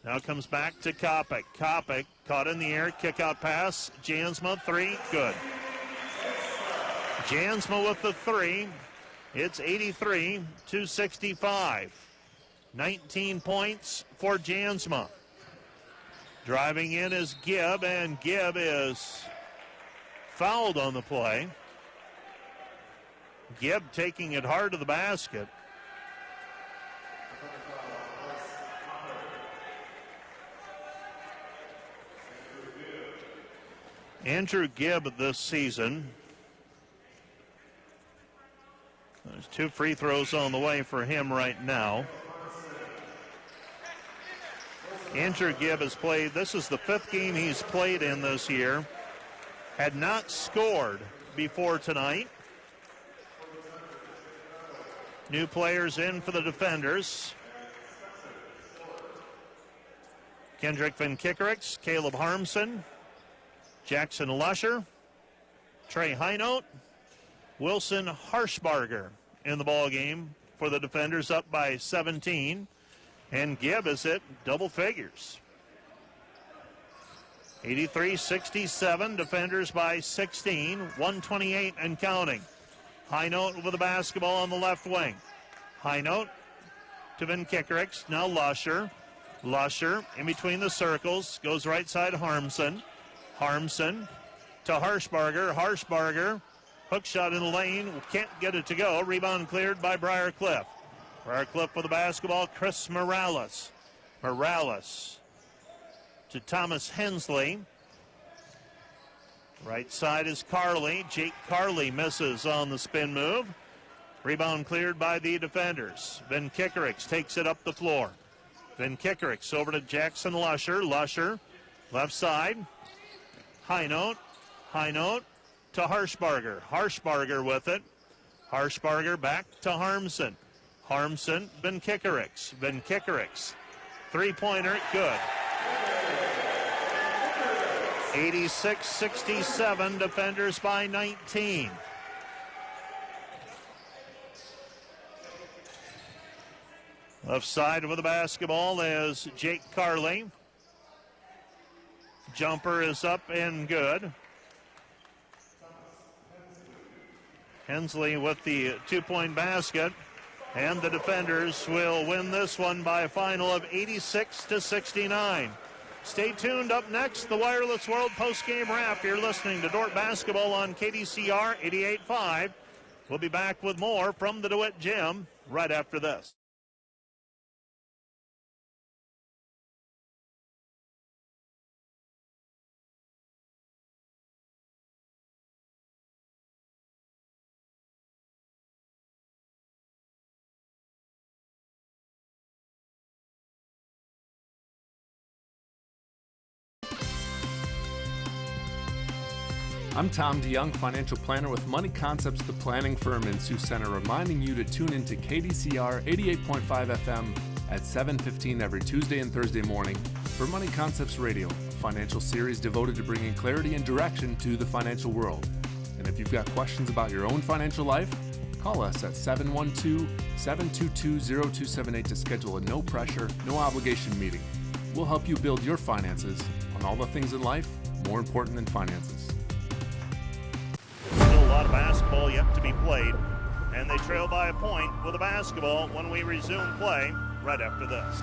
Now comes back to Kopic. Kopic caught in the air, kick out pass. Jansma, 3, good. Jansma with the 3. It's 83-65. 19 points for Jansma. Driving in is Gibb, and Gibb is fouled on the play. Gibb taking it hard to the basket. Andrew Gibb this season. There's 2 free throws on the way for him right now. Andrew Gibb has played, this is the 5th game he's played in this year. Had not scored before tonight. New players in for the defenders. Kendrick Van Kickerix, Caleb Harmson, Jackson Lusher, Trey Heinote, Wilson Harshbarger in the ball game for the defenders, up by 17. And Gibb is at double figures. 83-67, defenders by 16, 128 and counting. Heinote with the basketball on the left wing. Heinote to Van Kickerix, now Lusher. Lusher in between the circles, goes right side Harmson. Harmson to Harshbarger. Harshbarger, hook shot in the lane, can't get it to go. Rebound cleared by Briar Cliff. Briar Cliff with the basketball, Chris Morales. Morales to Thomas Hensley. Right side is Carley. Jake Carley misses on the spin move. Rebound cleared by the defenders. Van Kickerix takes it up the floor. Van Kickerix over to Jackson Lusher. Lusher, left side. Heinote. Heinote to Harshbarger. Harshbarger with it. Harshbarger back to Harmson. Harmson, Van Kickerix. Van Kickerix. 3-pointer, good. 86-67, defenders by 19. Left side with the basketball is Jake Carley. Jumper is up and good. Hensley with the 2-point basket. And the defenders will win this one by a final of 86-69. Stay tuned. Up next, the Wireless World postgame wrap. You're listening to Dordt Basketball on KDCR 88.5. We'll be back with more from the DeWitt Gym right after this. I'm Tom DeYoung, financial planner with Money Concepts, the planning firm in Sioux Center, reminding you to tune into KDCR 88.5 FM at 7:15 every Tuesday and Thursday morning for Money Concepts Radio, a financial series devoted to bringing clarity and direction to the financial world. And if you've got questions about your own financial life, call us at 712-722-0278 to schedule a no-pressure, no-obligation meeting. We'll help you build your finances on all the things in life more important than finances. Still a lot of basketball yet to be played, and they trail by a point with the basketball when we resume play right after this.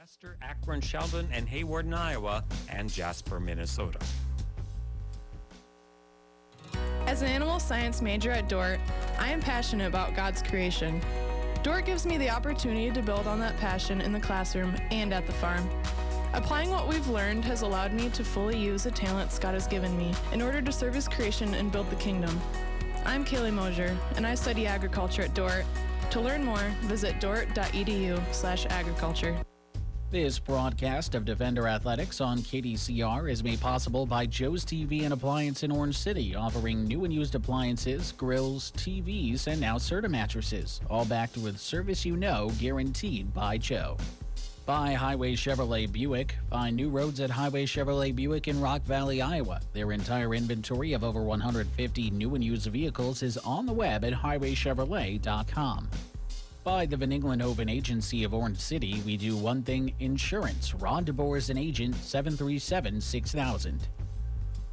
Chester, Akron, Sheldon, and Hayward in Iowa, and Jasper, Minnesota. As an animal science major at Dordt, I am passionate about God's creation. Dordt gives me the opportunity to build on that passion in the classroom and at the farm. Applying what we've learned has allowed me to fully use the talents God has given me in order to serve His creation and build the kingdom. I'm Kaylee Mosier, and I study agriculture at Dordt. To learn more, visit dordt.edu/agriculture. This broadcast of Defender Athletics on KDCR is made possible by Joe's TV and Appliance in Orange City, offering new and used appliances, grills, TVs, and now Serta mattresses, all backed with service you know, guaranteed by Joe. By Highway Chevrolet Buick. Find new roads at Highway Chevrolet Buick in Rock Valley, Iowa. Their entire inventory of over 150 new and used vehicles is on the web at highwaychevrolet.com. By the Van Englenhoven Agency of Orange City, we do one thing: insurance. Ron DeBoer is an agent, 737-6000.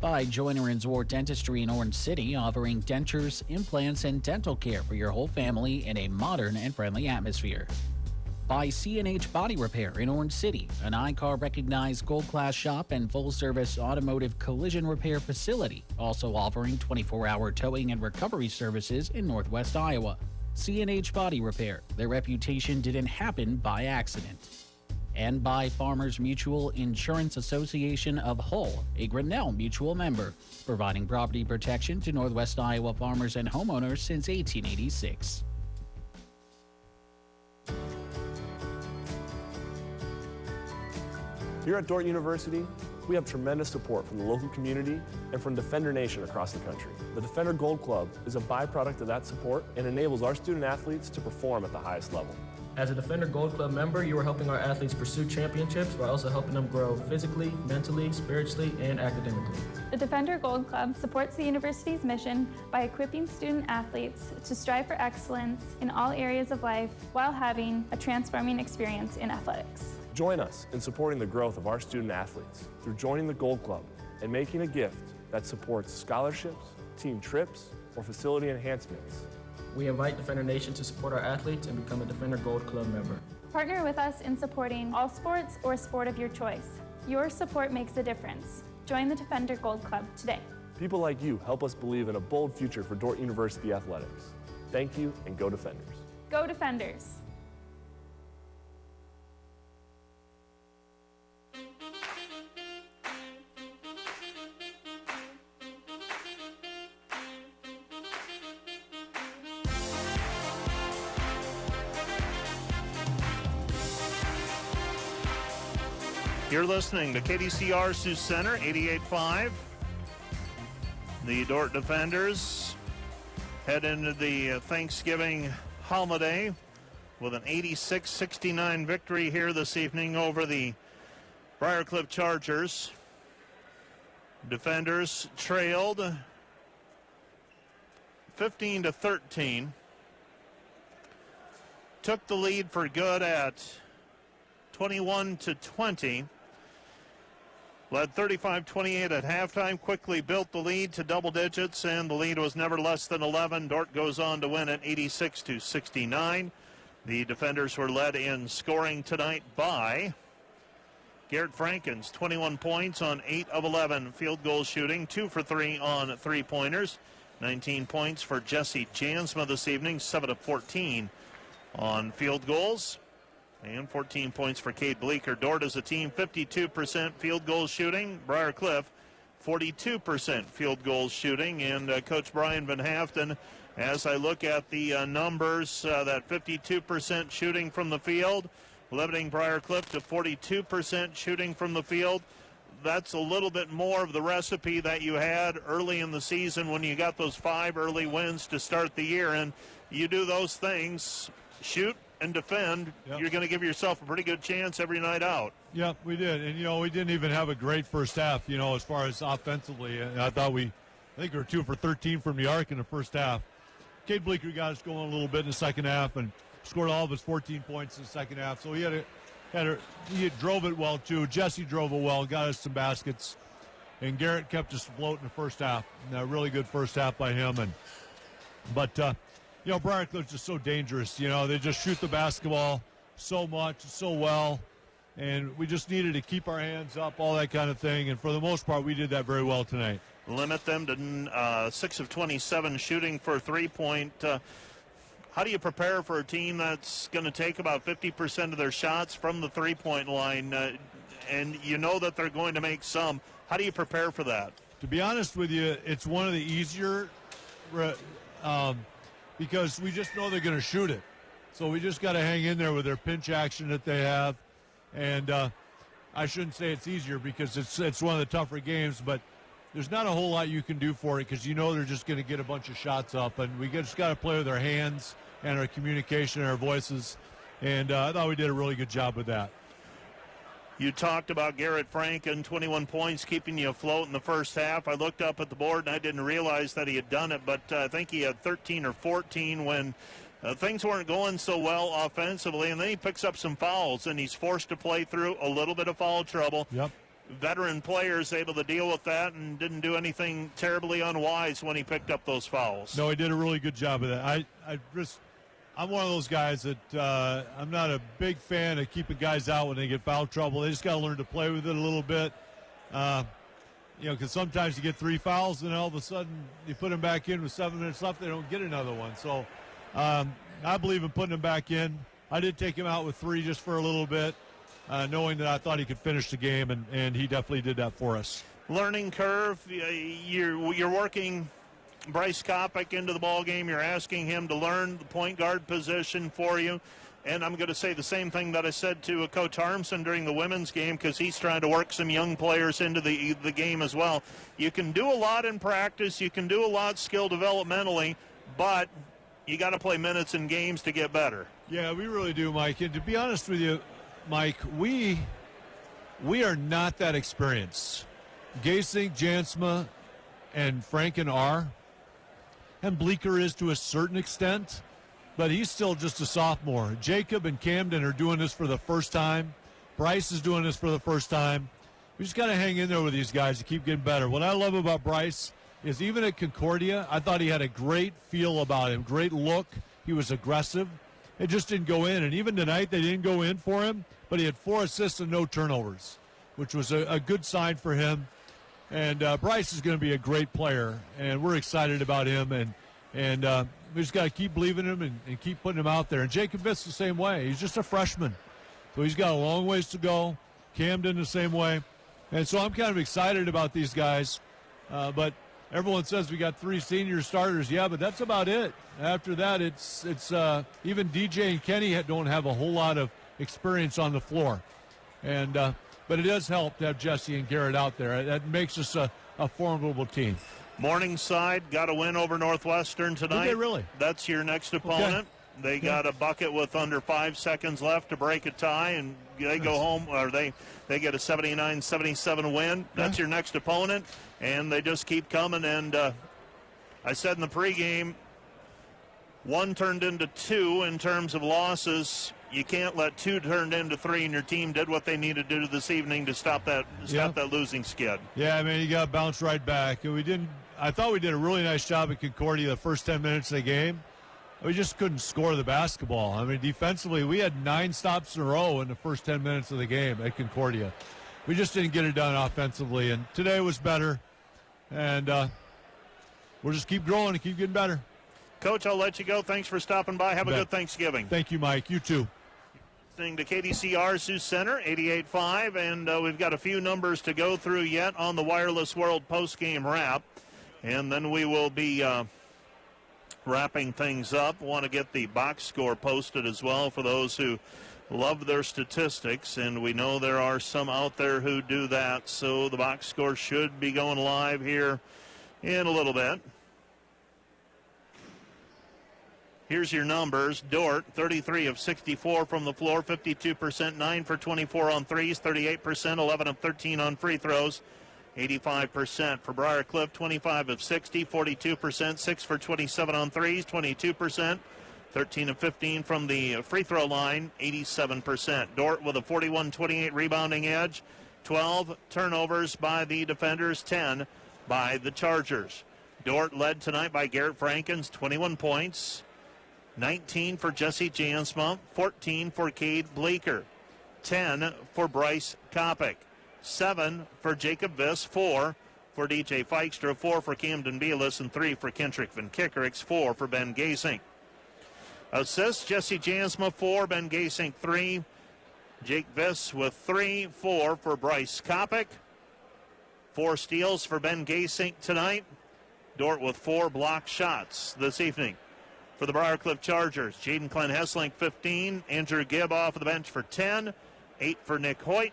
By Joyner and Zwart Dentistry in Orange City, offering dentures, implants, and dental care for your whole family in a modern and friendly atmosphere. By C&H Body Repair in Orange City, an iCar recognized gold class shop and full service automotive collision repair facility, also offering 24-hour towing and recovery services in Northwest Iowa. C&H Body Repair. Their reputation didn't happen by accident. And by Farmers Mutual Insurance Association of Hull, a Grinnell Mutual member, providing property protection to Northwest Iowa farmers and homeowners since 1886. Here at Dordt University, we have tremendous support from the local community and from Defender Nation across the country. The Defender Gold Club is a byproduct of that support and enables our student athletes to perform at the highest level. As a Defender Gold Club member, you are helping our athletes pursue championships while also helping them grow physically, mentally, spiritually, and academically. The Defender Gold Club supports the university's mission by equipping student athletes to strive for excellence in all areas of life while having a transforming experience in athletics. Join us in supporting the growth of our student athletes through joining the Gold Club and making a gift that supports scholarships, team trips, or facility enhancements. We invite Defender Nation to support our athletes and become a Defender Gold Club member. Partner with us in supporting all sports or sport of your choice. Your support makes a difference. Join the Defender Gold Club today. People like you help us believe in a bold future for Dordt University athletics. Thank you, and go Defenders. Go Defenders! You're listening to KDCR Sioux Center, 88.5. The Dordt Defenders head into the Thanksgiving holiday with an 86-69 victory here this evening over the Briar Chargers. Defenders trailed 15-13. Took the lead for good at 21-20. Led 35-28 at halftime, quickly built the lead to double digits, and the lead was never less than 11. Dordt goes on to win at 86-69. The Defenders were led in scoring tonight by Garrett Frankens, 21 points on 8 of 11 field goal shooting, 2 for 3 on three-pointers. 19 points for Jesse Jansma this evening, 7 of 14 on field goals. And 14 points for Cade Bleeker. Dordt as a team, 52% field goal shooting. Briar Cliff, 42% field goal shooting. And Coach Brian Van Haften, as I look at the numbers, that 52% shooting from the field, limiting Briar Cliff to 42% shooting from the field. That's a little bit more of the recipe that you had early in the season when you got those 5 early wins to start the year. And you do those things, shoot and defend, yep, you're going to give yourself a pretty good chance every night out. Yep, we did. And, we didn't even have a great first half, as far as offensively. And I think we were 2 for 13 from the arc in the first half. Cade Bleeker got us going a little bit in the second half and scored all of his 14 points in the second half. So he drove it well, too. Jesse drove it well, got us some baskets. And Garrett kept us afloat in the first half. And a really good first half by him. But Briar Cliff's just so dangerous. They just shoot the basketball so much, so well. and we just needed to keep our hands up, all that kind of thing. And for the most part, we did that very well tonight. Limit them to 6 of 27 shooting for three-point. How do you prepare for a team that's going to take about 50% of their shots from the three-point line, and you know that they're going to make some? How do you prepare for that? To be honest with you, it's one of the easier because we just know they're going to shoot it. So we just got to hang in there with their pinch action that they have. And I shouldn't say it's easier because it's one of the tougher games, but there's not a whole lot you can do for it because you know they're just going to get a bunch of shots up. And we just got to play with our hands and our communication and our voices. And I thought we did a really good job with that. You talked about Garrett Franken, 21 points, keeping you afloat in the first half. I looked up at the board, and I didn't realize that he had done it, but I think he had 13 or 14 when things weren't going so well offensively, and then he picks up some fouls, and he's forced to play through a little bit of foul trouble. Yep. Veteran players able to deal with that and didn't do anything terribly unwise when he picked up those fouls. No, he did a really good job of that. I'm one of those guys that I'm not a big fan of keeping guys out when they get foul trouble. They just got to learn to play with it a little bit. Because sometimes you get 3 fouls and all of a sudden you put them back in with 7 minutes left, they don't get another one. So I believe in putting him back in. I did take him out with 3 just for a little bit, knowing that I thought he could finish the game, and he definitely did that for us. Learning curve, you're working Bryce Kopic into the ball game. You're asking him to learn the point guard position for you. And I'm going to say the same thing that I said to Coach Harmson during the women's game because he's trying to work some young players into the game as well. You can do a lot in practice. You can do a lot skill developmentally, but you got to play minutes in games to get better. Yeah, we really do, Mike. And to be honest with you, Mike, we are not that experienced. Gasink, Jansma, and Franken are. And Bleeker is to a certain extent, but he's still just a sophomore. Jacob and Camden are doing this for the first time. Bryce is doing this for the first time. We just got to hang in there with these guys to keep getting better. What I love about Bryce is even at Concordia, I thought he had a great feel about him, great look. He was aggressive. It just didn't go in. And even tonight, they didn't go in for him, but he had 4 assists and no turnovers, which was a good sign for him. And Bryce is going to be a great player, and we're excited about him. And we just got to keep believing in him and keep putting him out there. And Jacob Vitt's the same way. He's just a freshman, so he's got a long ways to go. Camden the same way. And so I'm kind of excited about these guys. But everyone says we got 3 senior starters. Yeah, but that's about it. After that, it's even DJ and Kenny don't have a whole lot of experience on the floor. And but it does help to have Jesse and Garrett out there. That makes us a formidable team. Morningside got a win over Northwestern tonight. Did they really? That's your next opponent. Okay. They got a bucket with under 5 seconds left to break a tie, and they go home, or they get a 79-77 win. That's your next opponent, and they just keep coming. And I said in the pregame, 1 turned into 2 in terms of losses. You can't let 2 turn into 3, and your team did what they needed to do this evening to stop that losing skid. Yeah, I mean, you got to bounce right back. And I thought we did a really nice job at Concordia the first 10 minutes of the game. We just couldn't score the basketball. I mean, defensively, we had 9 stops in a row in the first 10 minutes of the game at Concordia. We just didn't get it done offensively, and today was better. And we'll just keep growing and keep getting better. Coach, I'll let you go. Thanks for stopping by. Have a good Thanksgiving. Thank you, Mike. You too. Listening to KDCR Sioux Center, 88.5, and we've got a few numbers to go through yet on the Wireless World postgame wrap, and then we will be wrapping things up. Want to get the box score posted as well for those who love their statistics, and we know there are some out there who do that, so the box score should be going live here in a little bit. Here's your numbers. Dordt, 33 of 64 from the floor, 52%, 9 for 24 on threes, 38%, 11 of 13 on free throws, 85%. For Briar Cliff, 25 of 60, 42%, 6 for 27 on threes, 22%, 13 of 15 from the free throw line, 87%. Dordt with a 41-28 rebounding edge, 12 turnovers by the defenders, 10 by the Chargers. Dordt led tonight by Garrett Franken's 21 points, 19 for Jesse Jansma, 14 for Cade Bleeker. 10 for Bryce Kopic, 7 for Jacob Viss, 4 for DJ Feikstra, 4 for Camden Bealis, and 3 for Kendrick Van Kickerix, 4 for Ben Gasink. Assists, Jesse Jansma, 4, Ben Gasink, 3. Jake Viss with 3, 4 for Bryce Kopic. 4 steals for Ben Gasink tonight. Dordt with 4 block shots this evening. For the Briarcliff Chargers, Jaden Glenn Hesslink, 15. Andrew Gibb off of the bench for 10. 8 for Nick Hoyt.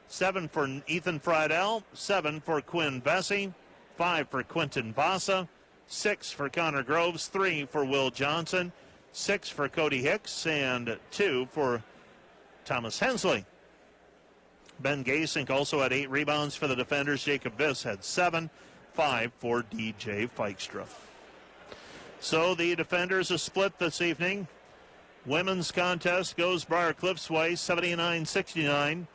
7 for Ethan Friedel. 7 for Quinn Vesey. 5 for Quentin Vasa. 6 for Connor Groves. 3 for Will Johnson. 6 for Cody Hicks. And 2 for Thomas Hensley. Ben Gasink also had 8 rebounds for the defenders. Jacob Viss had 7. 5 for DJ Feikstra. So the defenders are split this evening. Women's contest goes Briarcliff's way, 79-69.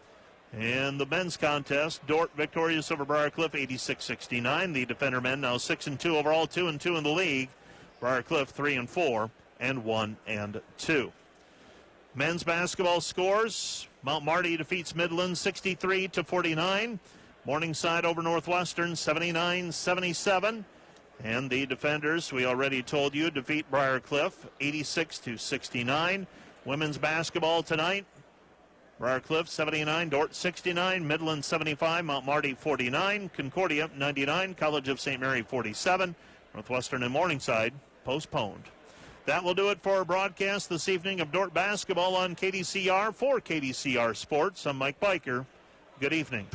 And the men's contest, Dordt victorious over Briarcliff, 86-69. The defender men now 6-2 overall, 2-2 in the league. Briarcliff 3-4 and 1-2. Men's basketball scores. Mount Marty defeats Midland 63-49. Morningside over Northwestern 79-77. And the defenders, we already told you, defeat Briarcliff 86-69. Women's basketball tonight. Briarcliff 79, Dordt 69, Midland 75, Mount Marty 49, Concordia 99, College of St. Mary 47, Northwestern and Morningside postponed. That will do it for our broadcast this evening of Dordt basketball on KDCR. For KDCR Sports, I'm Mike Biker. Good evening.